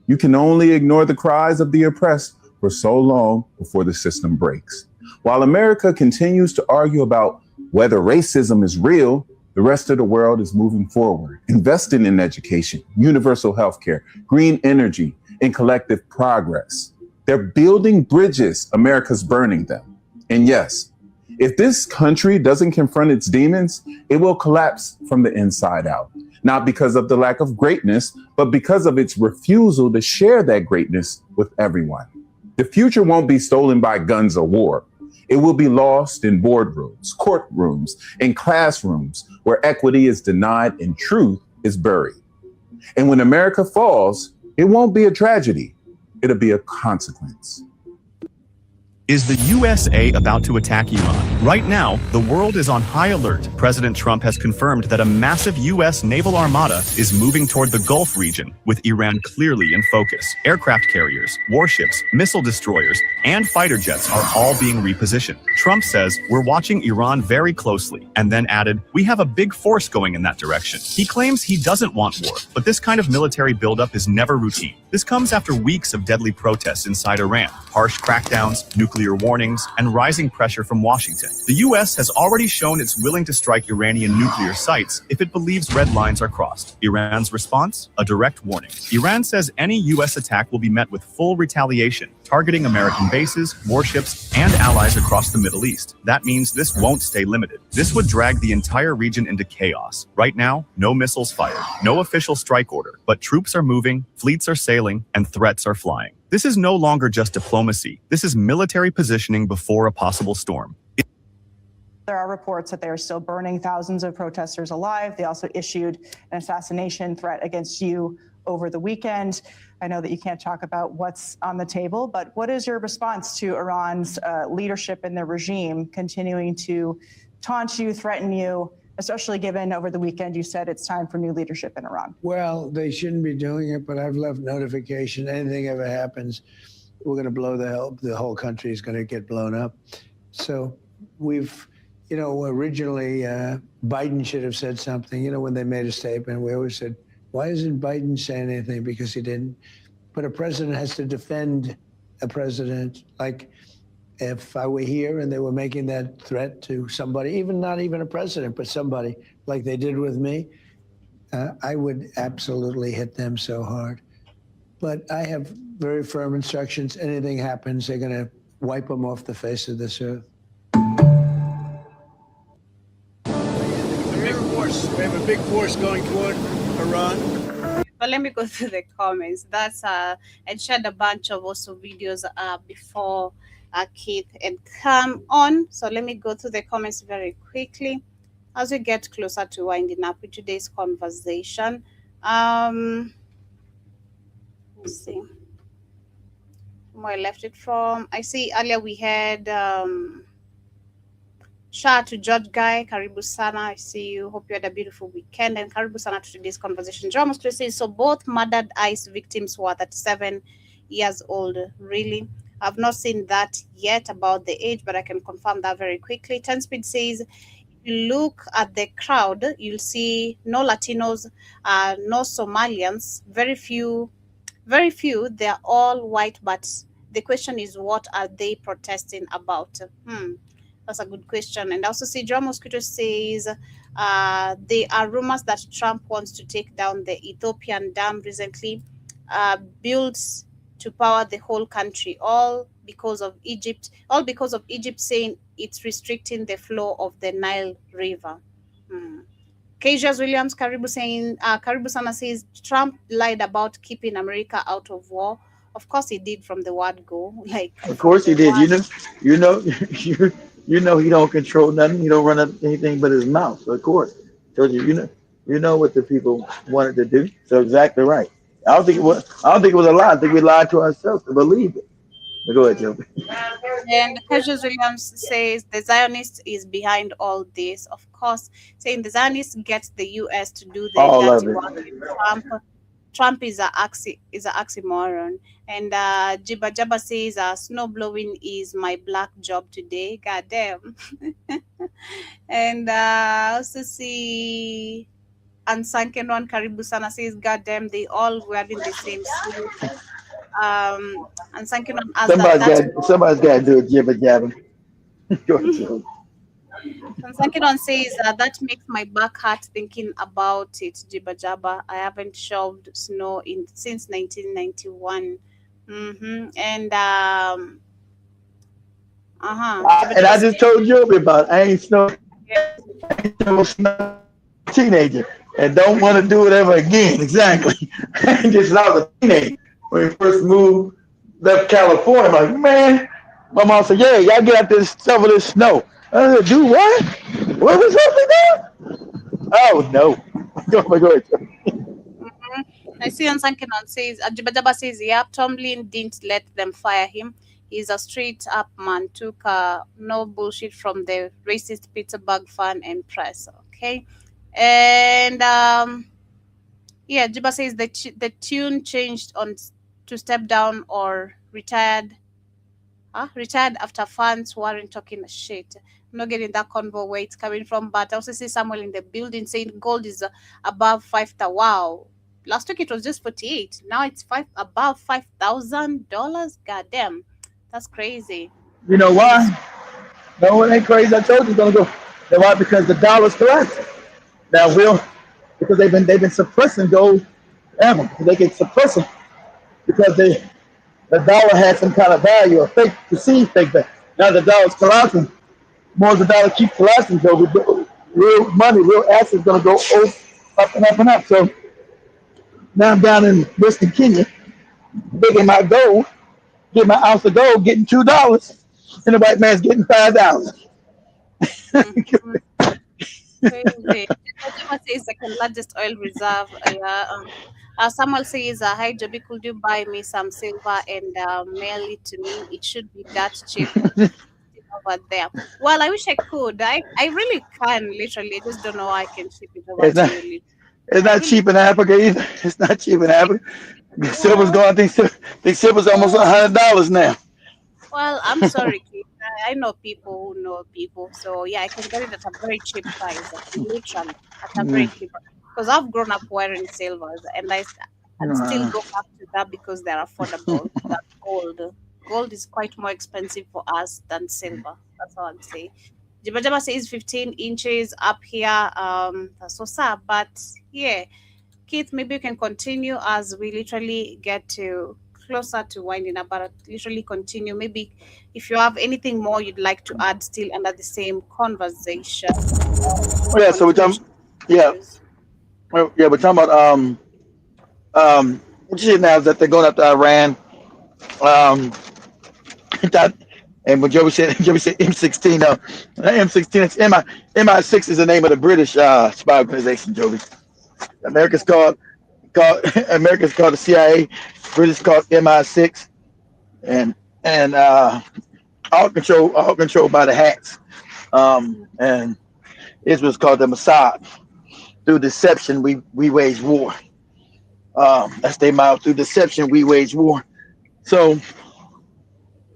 You can only ignore the cries of the oppressed for so long before the system breaks. While America continues to argue about whether racism is real, the rest of the world is moving forward, investing in education, universal healthcare, green energy, and collective progress. They're building bridges, America's burning them. And yes, if this country doesn't confront its demons, it will collapse from the inside out. Not because of the lack of greatness, but because of its refusal to share that greatness with everyone. The future won't be stolen by guns or war. It will be lost in boardrooms, courtrooms, and classrooms where equity is denied and truth is buried. And when America falls, it won't be a tragedy. It'll be a consequence. Is the USA about to attack Iran? Right now, the world is on high alert. President Trump has confirmed that a massive U.S. naval armada is moving toward the Gulf region, with Iran clearly in focus. Aircraft carriers, warships, missile destroyers, and fighter jets are all being repositioned. Trump says, "We're watching Iran very closely," and then added, "We have a big force going in that direction." He claims he doesn't want war, but this kind of military buildup is never routine. This comes after weeks of deadly protests inside Iran, harsh crackdowns, nuclear warnings, and rising pressure from Washington. The U.S. has already shown it's willing to strike Iranian nuclear sites if it believes red lines are crossed. Iran's response? A direct warning. Iran says any U.S. attack will be met with full retaliation, targeting American bases, warships, and allies across the Middle East. That means this won't stay limited. This would drag the entire region into chaos. Right now, no missiles fired, no official strike order, but troops are moving, fleets are sailing, and threats are flying. This is no longer just diplomacy. This is military positioning before a possible storm. There are reports that they are still burning thousands of protesters alive. They also issued an assassination threat against you over the weekend. I know that you can't talk about what's on the table, but what is your response to Iran's leadership in the regime continuing to taunt you, threaten you, especially given over the weekend you said it's time for new leadership in Iran? Well, they shouldn't be doing it, but I've left notification. Anything ever happens, we're going to blow the whole country is going to get blown up. So we've, originally Biden should have said something, when they made a statement. We always said, why isn't Biden saying anything? Because he didn't. But a president has to defend a president. Like if I were here and they were making that threat to somebody, not even a president, but somebody like they did with me, I would absolutely hit them so hard. But I have very firm instructions. Anything happens, they're going to wipe them off the face of this earth. We have a big force going toward Iran. But let me go through the comments. That's I shared a bunch of also videos before Keith and come on. So let me go through the comments very quickly as we get closer to winding up with today's conversation. Let's see where I left it from. I see earlier we had Shah to George Guy, Karibu Sana. I see you. Hope you had a beautiful weekend. And Karibu Sana to today's conversation. Ramos says, so both murdered ICE victims were 37 years old. Really? I've not seen that yet about the age, but I can confirm that very quickly. 10 Speed says, if you look at the crowd, you'll see no Latinos, no Somalians, very few. They're all white, but the question is, what are they protesting about? That's a good question. And I also see John Mosquito says there are rumors that Trump wants to take down the Ethiopian dam recently built to power the whole country, all because of Egypt saying it's restricting the flow of the Nile River. Keisha Williams Karibu Sana says Trump lied about keeping America out of war. Of course he did from the word go. Of course he did. You know he don't control nothing. He don't run up anything but his mouth. So of course, told you, you know what the people wanted to do. So exactly right. I don't think it was a lie. I think we lied to ourselves to believe it. But go ahead, Joe. And Cassius Williams says the Zionist is behind all this. Of course, saying the Zionist gets the U.S. to do the dirty work. Trump is an oxymoron. And Jiba Jabba says snow blowing is my black job today. God damn. And also see Unsunken One Karibu Sana says, God damn, they all wearing the same suit. Unsunken One asks somebody's got to do a Jibba Jabba. Go ahead, Joe. Sankinon says that makes my back hurt thinking about it. Jibba Jabba. I haven't shoved snow since 1991. And and I just told you about it. I ain't snow teenager and don't want to do it ever again. Exactly. Just when I was a teenager when we first moved, left California. I'm like, man, my mom said, yeah, y'all get out there and shovel this snow. I said, do what? What was that doing? Oh no. Go ahead. I see on Sankinon says Jibba Jabba says, yeah, Tomlin didn't let them fire him. He's a straight up man, took no bullshit from the racist Pittsburgh fan and press. Okay. And yeah, Juba says the tune changed on to step down or retired. Retired after fans weren't talking shit. I'm not getting that convo where it's coming from, but I also see someone in the building saying gold is above 5,000. Wow. Last week it was just 48. Now it's above $5,000. God damn. That's crazy. You know why? No, it ain't crazy. I told you it's gonna go. You know why? Because the dollar's collapsing. Now because they've been suppressing gold ever. They can suppress it because the dollar has some kind of value, a fake perceived fake value. Now the dollar's collapsing. More the dollar keeps collapsing, so real money, real assets gonna go up and up and up. So now I'm down in Western Kenya, digging my gold, get my ounce of gold, getting $2, and the white man's getting $5. Crazy. Juma says second largest oil reserve. Samuel says, "Hi Joby, could you buy me some silver and mail it to me? It should be that cheap over there." Well, I wish I could. I really can. Literally, I just don't know how I can ship it over It's to not, you. it's not cheap in Africa either. It's not cheap in Africa. Silver's going. I think silver's almost $100 now. Well, I'm sorry, kid. I know people who know people, so yeah, I can get it at a very cheap price, literally at a very cheap. Because I've grown up wearing silvers, and I'd still go back to that because they're affordable. But gold is quite more expensive for us than silver. That's all I'd say. Jibba says 15 inches up here. That's so sad, but yeah, Keith, maybe you can continue as we literally get to closer to winding up, but literally continue. Maybe if you have anything more you'd like to add still under the same conversation. Oh yeah, so we're talking. Yeah, we're talking about what you see now is that they're going up to Iran. Um, that, and when Joey said M16. No, not M16. It's MI6 is the name of the British spy organization. Joey, America's called the CIA. British called MI6, and all controlled by the hats. And Israel's called the Mossad. Through deception, we wage war. That's their mouth. Through deception, we wage war. So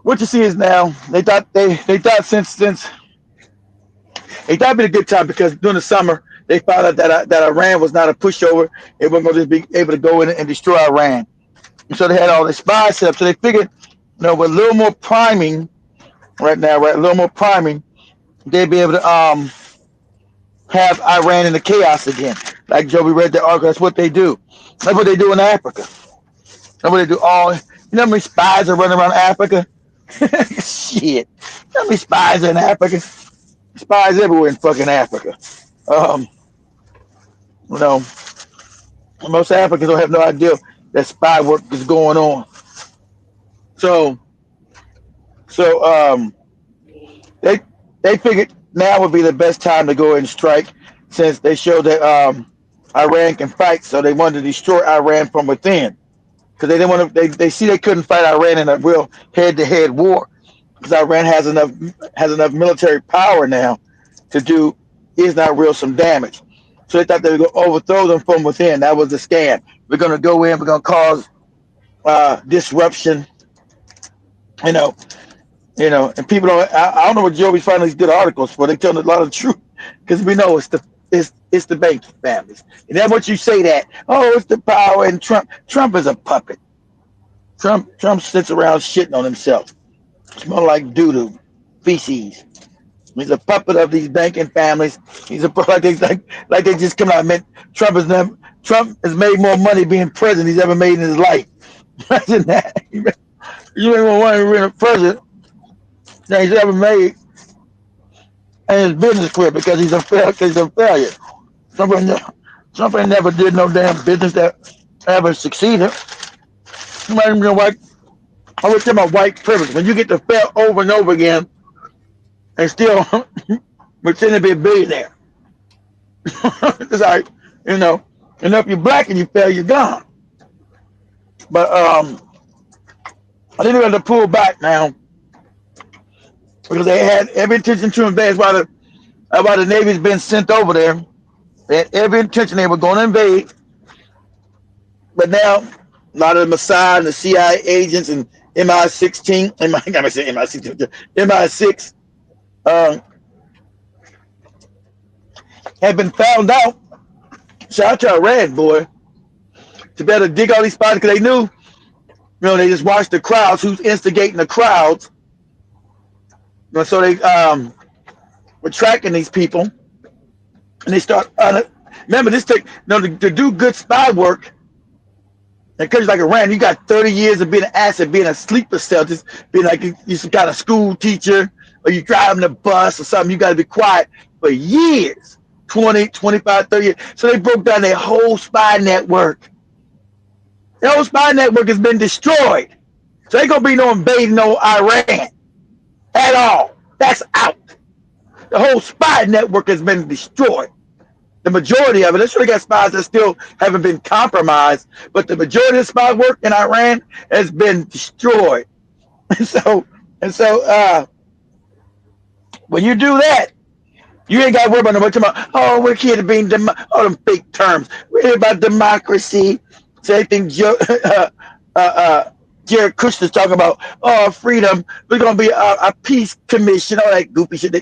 what you see is now they thought since they thought it'd be a good time because during the summer they found out that Iran was not a pushover. It wasn't going to just be able to go in and destroy Iran. And so they had all their spies set up. So they figured, with a little more priming right now, a little more priming, they'd be able to have Iran in the chaos again. Like Joey read the article, that's what they do. That's what they do in Africa. That's what they do. You know how many spies are running around Africa? Shit. How many spies are in Africa? Spies everywhere in fucking Africa. Most Africans don't have no idea that spy work is going on. So they figured now would be the best time to go and strike since they showed that Iran can fight. So they wanted to destroy Iran from within because they didn't want to. They see they couldn't fight Iran in a real head-to-head war because Iran has enough military power now to do some damage. So they thought they would go overthrow them from within. That was the scam. We're going to go in. We're going to cause disruption. And people don't. I don't know what Joey's finding these good articles for. They telling a lot of the truth because we know it's the banking families. And that's what you say that. Oh, it's the power and Trump. Trump is a puppet. Trump sits around shitting on himself. Smell like doo-doo, feces. He's a puppet of these banking families. He's a like they just come out. Man, Trump has made more money being president he's ever made in his life. Imagine that. You ain't want to be a president that he's ever made in his business career because he's a failure. Trump ain't never did no damn business that ever succeeded. I would tell my white privilege. When you get to fail over and over again and still pretend to be a billionaire. It's like, and if you're black and you fail, you're gone. But I think we're going to pull back now because they had every intention to invade. That's why the Navy's been sent over there. They had every intention they were going to invade. But now, a lot of the Mossad and the CIA agents and MI16, MI6, have been found out. Shout out to Iran, boy, to be able to dig all these spots because they knew, they just watched the crowds, who's instigating the crowds. So they were tracking these people, and they start. Remember, this to do good spy work. In countries like Iran, you got 30 years of being an asset, being a sleeper cell, just being like you some kind of school teacher, or you driving a bus or something. You got to be quiet for years, 20, 25, 30 years. So they broke down their whole spy network. The whole spy network has been destroyed. So ain't gonna be no invading no Iran at all. That's out. The whole spy network has been destroyed. The majority of it, they sure got spies that still haven't been compromised, but the majority of spy work in Iran has been destroyed. And so, when you do that, you ain't got to worry about nobody talking about, oh, we're here to be all them fake terms. We're here about democracy. Same thing Jared Kushner's talking about, oh, freedom. We're going to be a peace commission, all that goofy shit.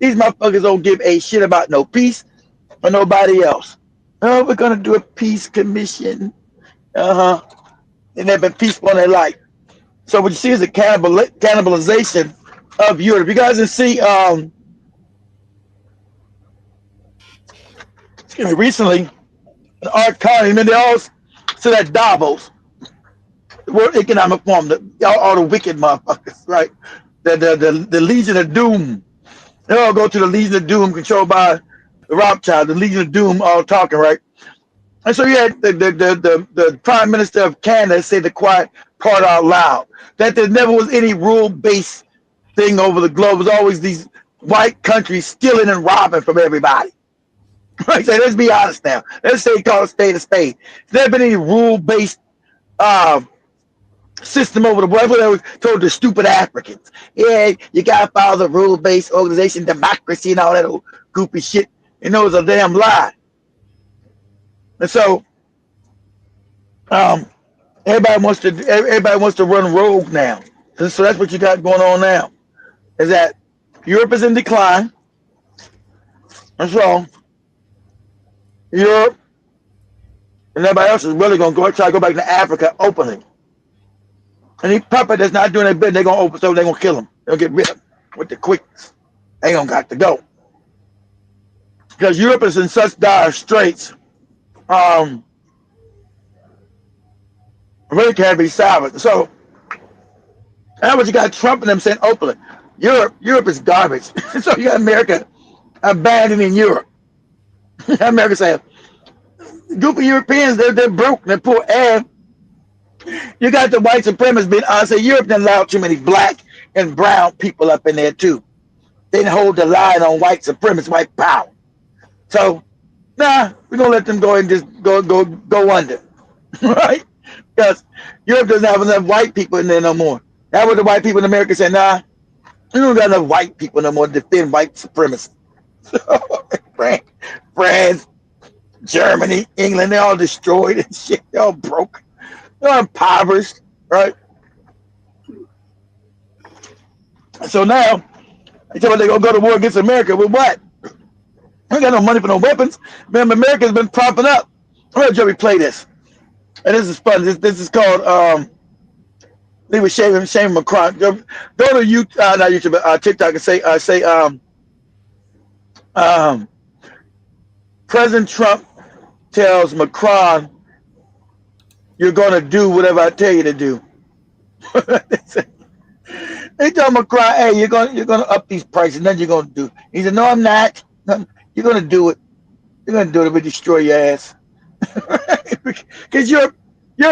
These motherfuckers don't give a shit about no peace or nobody else. Oh, we're going to do a peace commission. And they've been peaceful in their life. So what you see is a cannibalization of Europe. You guys can see, recently, the Art Carney, they all sit at Davos, the World Economic Forum, all the wicked motherfuckers, right? The Legion of Doom. They all go to the Legion of Doom controlled by the Rothschild, the Legion of Doom all talking, right? And so you had the Prime Minister of Canada say the quiet part out loud, that there never was any rule-based thing over the globe. It was always these white countries stealing and robbing from everybody. Right? So let's be honest now. Let's say call a spade a spade. There's never been any rule-based system over the world. They was told the stupid Africans. Yeah, you gotta follow the rule-based organization, democracy, and all that old goofy shit. And those are damn lie. And so, everybody wants to run rogue now. And so that's what you got going on now. Is that Europe is in decline. That's wrong. Europe and everybody else is really going to try to go back to Africa openly. And these puppet that's not doing their bid, they're going to open, so they're going to kill them. They'll get rid of them with the quickness. They don't got to go. Because Europe is in such dire straits. Really can't be salvaged. So, that's what you got Trump and them saying openly. Europe is garbage. So you got America abandoning Europe. America saying, goofy Europeans, they're broke, they're poor. And you got the white supremacists being honest. Europe didn't allow too many black and brown people up in there too. They didn't hold the line on white supremacists, white power. So, we're gonna let them go and just go under. Right? Because Europe doesn't have enough white people in there no more. That's what the white people in America say, we don't got enough white people no more to defend white supremacy. So, France, Germany, England, they're all destroyed and shit. They're all broke. They're impoverished, right? So now, they tell me they're going to go to war against America with what? We got no money for no weapons. Man, America's been propping up. I'm going to Joey play this. And this is fun. This is called, they were Shane Macron. Go to not YouTube, TikTok and say, President Trump tells Macron, you're going to do whatever I tell you to do. They tell Macron, hey, you're going to up these prices, and then you're going to do it. He said, no, I'm not. No, you're going to do it. You're going to do it. It will destroy your ass. Because Europe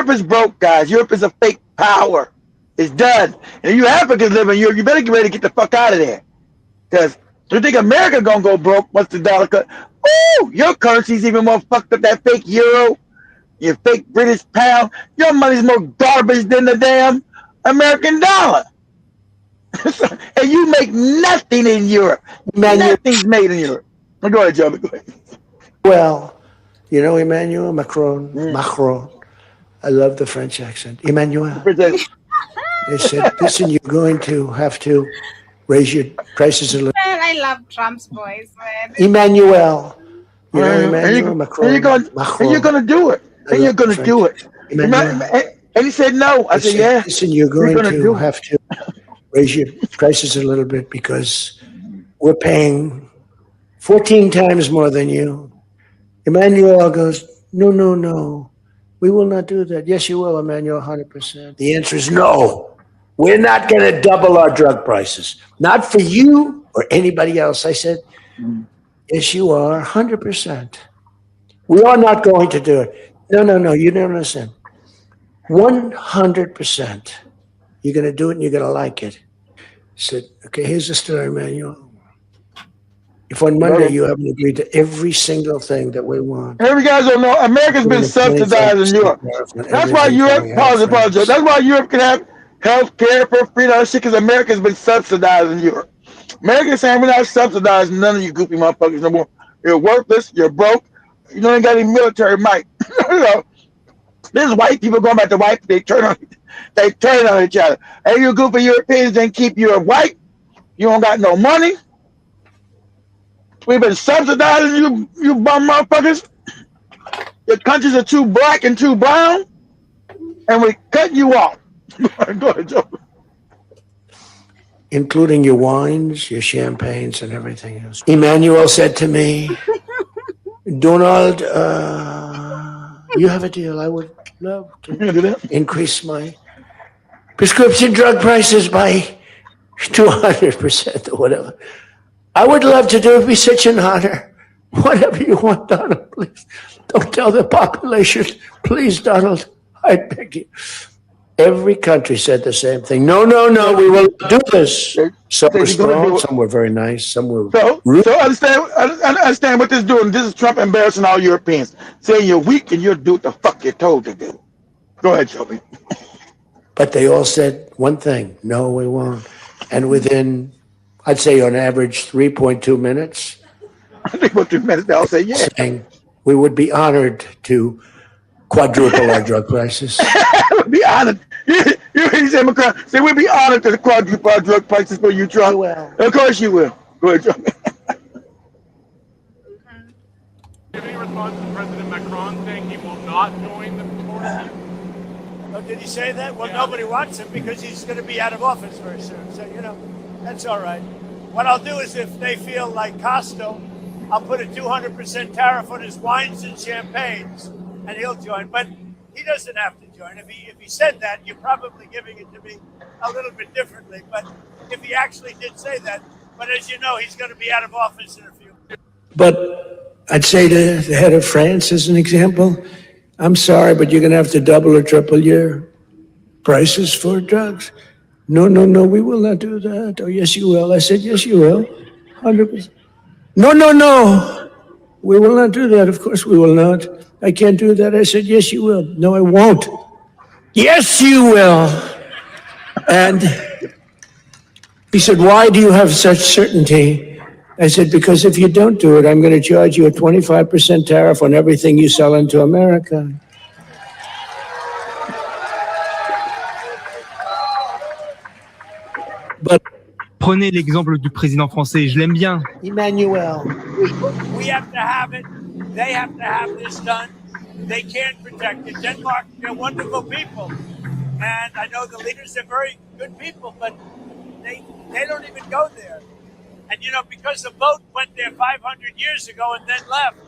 is broke, guys. Europe is a fake power. It's done. And you Africans live in Europe, you better get ready to get the fuck out of there. Because you think America going to go broke once the dollar cut? Ooh, your currency's even more fucked up, that fake euro, your fake British pound. Your money's more garbage than the damn American dollar. And you make nothing in Europe. Nothing's made in Europe. Go ahead, Joe. Go ahead. Well, you know Emmanuel Macron. Macron. I love the French accent. Emmanuel. They said, listen, you're going to have to raise your prices a little. Man, I love Trump's voice, man. Emmanuel. You know Emmanuel Macron. And you're going to do it. And you're going to do it. Emmanuel. And he said no. I said, yeah. Listen, you're going to have to raise your prices a little bit because we're paying 14 times more than you. Emmanuel goes, no. We will not do that. Yes, you will, Emmanuel, 100%. The answer is no. We're not going to double our drug prices. Not for you or anybody else. I said, yes, you are, 100%. We are not going to do it. No, you don't understand. 100%. You're going to do it and you're going to like it. I said, okay, here's the story, Emmanuel. If on Monday you haven't agreed to every single thing that we want. Every guys don't know America's been subsidized in Europe. That's why Europe, pause. That's why Europe can have health care for free and all that shit, because America's been subsidized in Europe. America's saying we're not subsidizing none of you goofy motherfuckers no more. You're worthless, you're broke, you don't got any military might. You know, this is white people going back to white, they turn on each other. Hey, you goofy Europeans didn't keep you white, you don't got no money. We've been subsidizing you bum motherfuckers. Your countries are too black and too brown, and we're cutting you off. Go ahead, Joe. Including your wines, your champagnes, and everything else. Emmanuel said to me, Donald, you have a deal. I would love to increase my prescription drug prices by 200% or whatever. I would love to do it. It'd be such an honor. Whatever you want, Donald, please. Don't tell the population. Please, Donald, I beg you. Every country said the same thing. No, we will do this. Some were strong, some were very nice, some were rude. So understand what this is doing. This is Trump embarrassing all Europeans, saying you're weak and you'll do what the fuck you're told to do. Go ahead, Shelby. But they all said one thing, no, we won't. And within, I'd say on average, 3.2 minutes. 3.2 minutes, they all say yeah. Saying we would be honored to quadruple our drug prices. We'd be honored. You said, Macron, say we'd be honored to quadruple our drug prices for you, Trump. Of course you will. Go ahead, Trump. Any response to President Macron saying he will not join the border? Oh, did he say that? Well, nobody wants him because he's going to be out of office very soon. So, that's all right. What I'll do is if they feel like Costo, I'll put a 200% tariff on his wines and champagnes, and he'll join. But he doesn't have to join. If he said that, you're probably giving it to me a little bit differently. But if he actually did say that, but as you know, he's going to be out of office in a few years. But I'd say to the head of France, as an example, I'm sorry, but you're going to have to double or triple your prices for drugs. No, we will not do that. Oh, yes, you will. I said, yes, you will. 100%. No. We will not do that. Of course we will not. I can't do that. I said, yes, you will. No, I won't. Yes, you will. And he said, why do you have such certainty? I said, because if you don't do it, I'm going to charge you a 25% tariff on everything you sell into America. But prenez l'exemple du président français, je l'aime bien. Emmanuel. We have to have it. They have to have this done. They can't protect it. Denmark, they're wonderful people. And I know the leaders are very good people, but they don't even go there. And, because the boat went there 500 years ago and then left,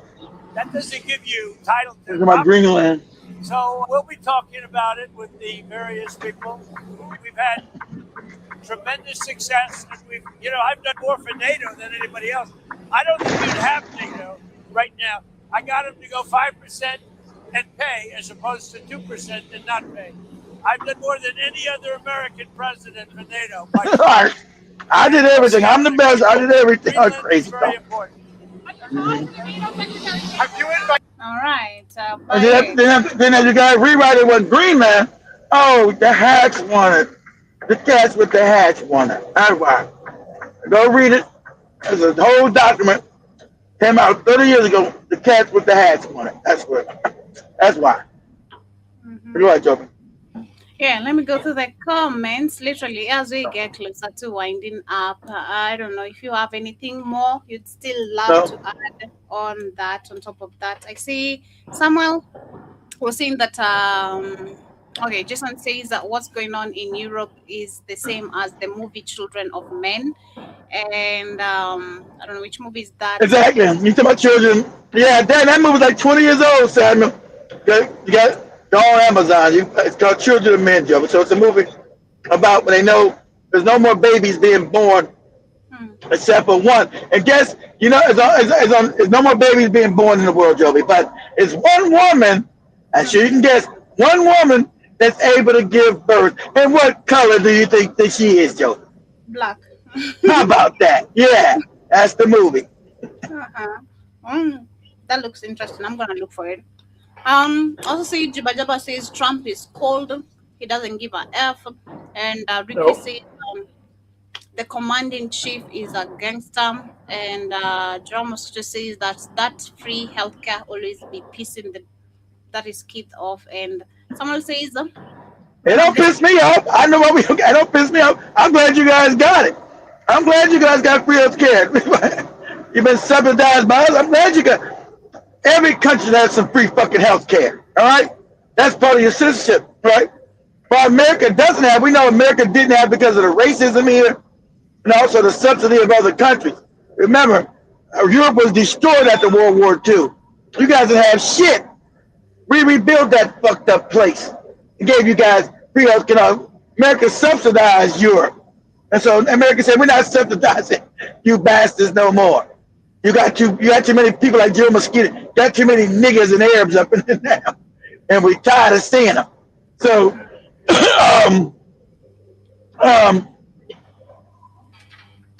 that doesn't give you title to my Greenland. So we'll be talking about it with the various people. We've had tremendous success. And I've done more for NATO than anybody else. I don't think you'd have NATO right now. I got them to go 5% and pay as opposed to 2% and not pay. I've done more than any other American president for NATO. I did everything. I'm the best. I did everything. Oh, crazy. Very important. All right. Then you got to rewrite it with Green Man. Oh, the hacks want it. The cats with the hats won it. That's why. Go read it. There's a whole document. Came out 30 years ago. The cats with the hats won it. That's what. That's why. Go ahead, Joker. Yeah, let me go through the comments. Literally, as we get closer to winding up, I don't know if you have anything more you'd still love to add on that. On top of that, I see Samuel was saying that. Okay, Jason says that what's going on in Europe is the same as the movie Children of Men, and I don't know which movie is that. Exactly. You talk about children. Yeah, that movie's like 20 years old, Samuel. You got it on Amazon. It's called Children of Men, Joe. So it's a movie about when they know there's no more babies being born except for one. And guess, there's no more babies being born in the world, Joey. But it's one woman, I'm sure you can guess, one woman that's able to give birth. And what color do you think that she is, Joey? Black. How about that? Yeah, that's the movie. That looks interesting. I'm gonna look for it. Also see Jiba Jaba says Trump is cold. He doesn't give a F. And Ricky says the commanding chief is a gangster. And Dramos just says that free healthcare always be pissing that is kicked off. And someone says it don't piss me off. I know what it don't piss me off. I'm glad you guys got it. I'm glad you guys got free healthcare. You've been subsidized by us. I'm glad you got every country has some free fucking healthcare. All right? That's part of your citizenship, right? But America doesn't have, we know America didn't have because of the racism here and also the subsidy of other countries. Remember, Europe was destroyed after World War II. You guys didn't have shit. We rebuilt that fucked up place and gave you guys free healthcare. America subsidized Europe. And so America said, we're not subsidizing you bastards no more. You got too many people like Joe Mosquito, got too many niggas and Arabs up in there now. And we're tired of seeing them. So,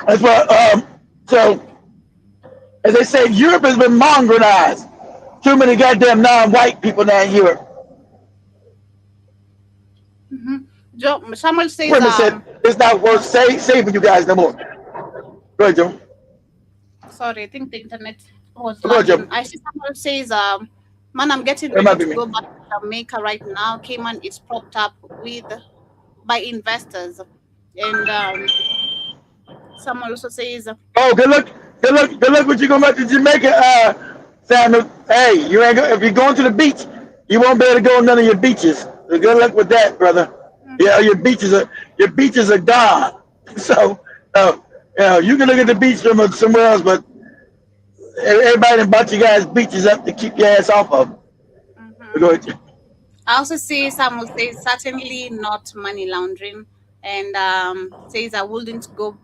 that's what, so, as they say, Europe has been mongrelized. Too many goddamn non-white people now in Europe. Samuel says, women said it's not worth saving you guys no more. Go ahead, Joe. Sorry, I think the internet was lagging. I see someone says, man, I'm getting ready to go back to Jamaica right now. Cayman is propped up by investors. And someone also says, oh, good luck when you go back to Jamaica, Samuel. Hey, you ain't if you're going to the beach, you won't be able to go on none of your beaches. So good luck with that, brother. Yeah, your beaches are gone. So you can look at the beach from somewhere else, but everybody done bought you guys beaches up to keep your ass off of. Go ahead. I also see someone says certainly not money laundering, and says I wouldn't go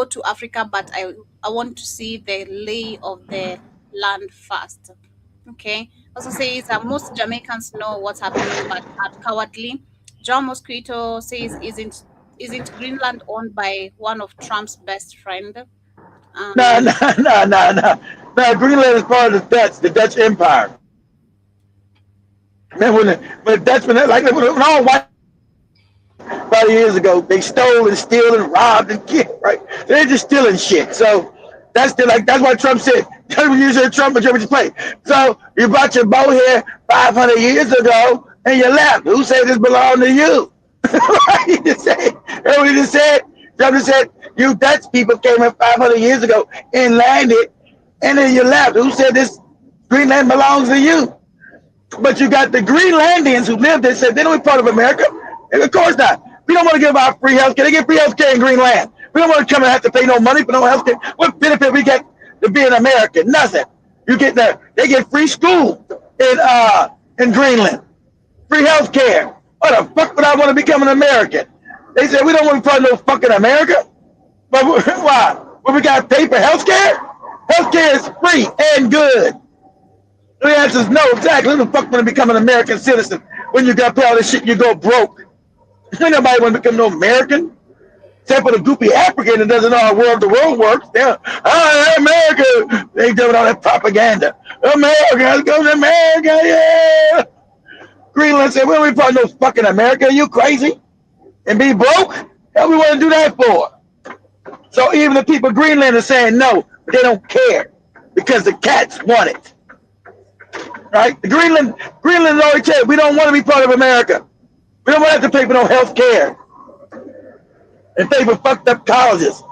to Africa, but I want to see the lay of the land first. Okay. Also says most Jamaicans know what's happening, but are cowardly. John Mosquito says isn't Greenland owned by one of Trump's best friend? No. Greenland is part of the Dutch Empire. Remember when the Dutchmen, when all white 5 years ago, they stole and steal and robbed and killed, right? They're just stealing shit. So that's why Trump said, you said Trump would just play. So you brought your boat here 500 years ago and you left. Who said this belonged to you? He just said, Trump just said, you Dutch people came here 500 years ago and landed, and then you left. Who said this Greenland belongs to you? But you got the Greenlandians who live there said they don't be part of America. And of course not. We don't want to give out free health care. They get free health care in Greenland. We don't want to come and have to pay no money for no health care. What benefit we get to be an American? Nothing. You get there. They get free school in Greenland. Free health care. What the fuck would I want to become an American? They said we don't want to be part of no fucking America. But why? Well, we got to pay for health care? Health care is free and good. The answer is no, exactly. Who the fuck want to become an American citizen when you got to pay all this shit and you go broke? Ain't nobody want to become no American. Except for the goopy African that doesn't know how the world works. They're, America. They doing all that propaganda. America, let's go to America, yeah. Greenland said, we don't be part of no fucking America. Are you crazy? And be broke? Hell, we want to do that for? So even the people of Greenland are saying no, but they don't care because the cats want it. Right? Greenland already said we don't want to be part of America. We don't want to have to pay for no health care and pay for fucked up colleges.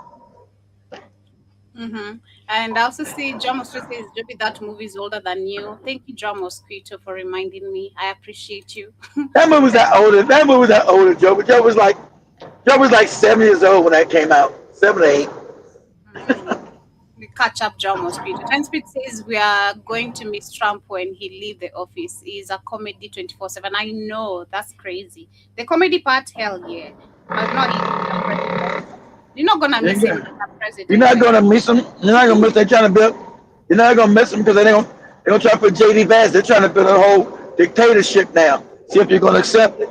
And I also see John Mosquito says, Joby, that movie is older than you. Thank you, John Mosquito, for reminding me. I appreciate you. That movie was that older. That movie was that older, Joe. But Joe was like 7 years old when that came out. 7 or 8. We catch up, John Mosquito. Speed says we are going to miss Trump when he leave the office. He's a comedy 24/7. I know, that's crazy. The comedy part, hell yeah. But not you're not gonna miss him as a president. You're not gonna miss him. You're not gonna miss. They're trying to build. You're not gonna miss him because they're gonna try to put JD Vance. They're trying to build a whole dictatorship now. See if you're gonna accept it.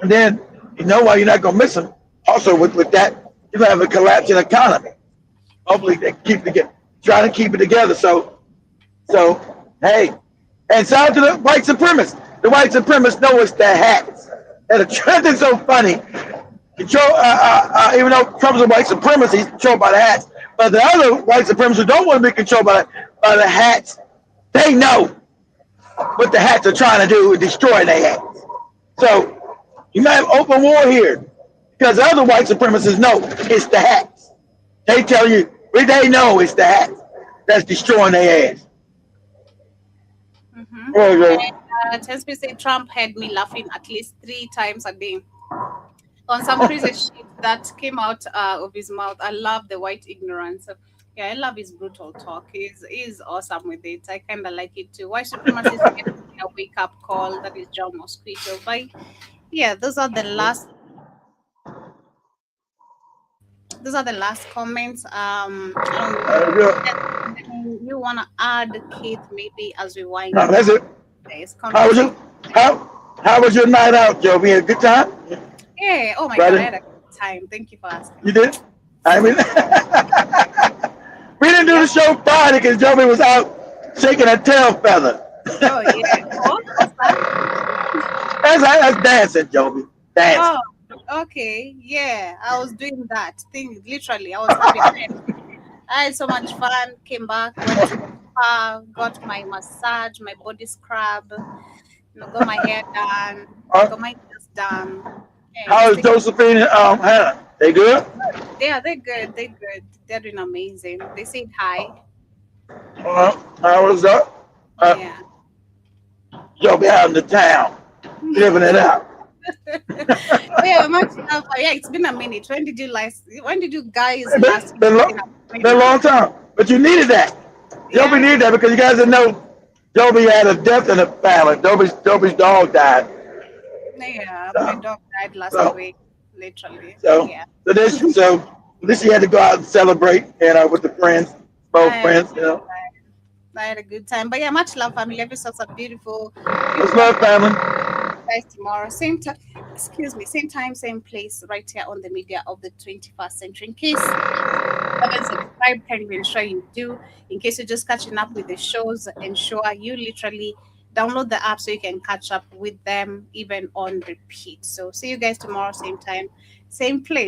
And then you know why you're not gonna miss him. Also with that, you're gonna have a collapse in the economy. Hopefully they trying to keep it together. So hey, and shout out to the white supremacists. The white supremacists know it's their hats. And the trend is so funny. Control, even though Trump's a white supremacist, he's controlled by the hats. But the other white supremacists who don't want to be controlled by the hats, they know what the hats are trying to do is destroy their hats. So you might have open war here because the other white supremacists know it's the hats. They tell you, they know it's the hats that's destroying their ass. Tespi said Trump had me laughing at least 3 times a day. On some crazy shit that came out of his mouth. I love the white ignorance. Yeah, I love his brutal talk. He's awesome with it. I kind of like it too. White supremacists get a wake-up call. That is John Mosquito. But yeah, those are the last comments. You want to add, Keith, maybe as we wind up? No, that's it. How was your night out, Joe? We had a good time? Yeah. Oh my God, I had a good time. Thank you for asking. You did? I mean, we didn't do the show Friday because Joby was out shaking her tail feather. Oh yeah. That's dancing, Joby. Dancing. Oh, okay. Yeah, I was doing that thing. Literally, I was having fun. I had so much fun. Came back, went to the spa, got my massage, my body scrub, got my hair done, got my nails done. How is Josephine and Hannah? They good? Yeah, they're good. They're good. They're doing amazing. They said hi. How was that? Yeah. You'll be out in the town, living it out. Yeah, it's been a minute. When did you guys last? Been a long time, but you needed that. Joby needed that because you guys didn't know Joby had a death in the family. Joby's dog died. Yeah, my dog died last week, literally. So this you had to go out and celebrate, with the friends, both friends, I had a good time. But yeah, much love, family. Have yourselves a beautiful Much love, family. Guys, tomorrow, same time, same time, same place, right here on the media of the 21st century. In case you haven't subscribed, can you ensure you do? In case you're just catching up with the shows, ensure you literally download the app so you can catch up with them even on repeat. So see you guys tomorrow, same time, same place.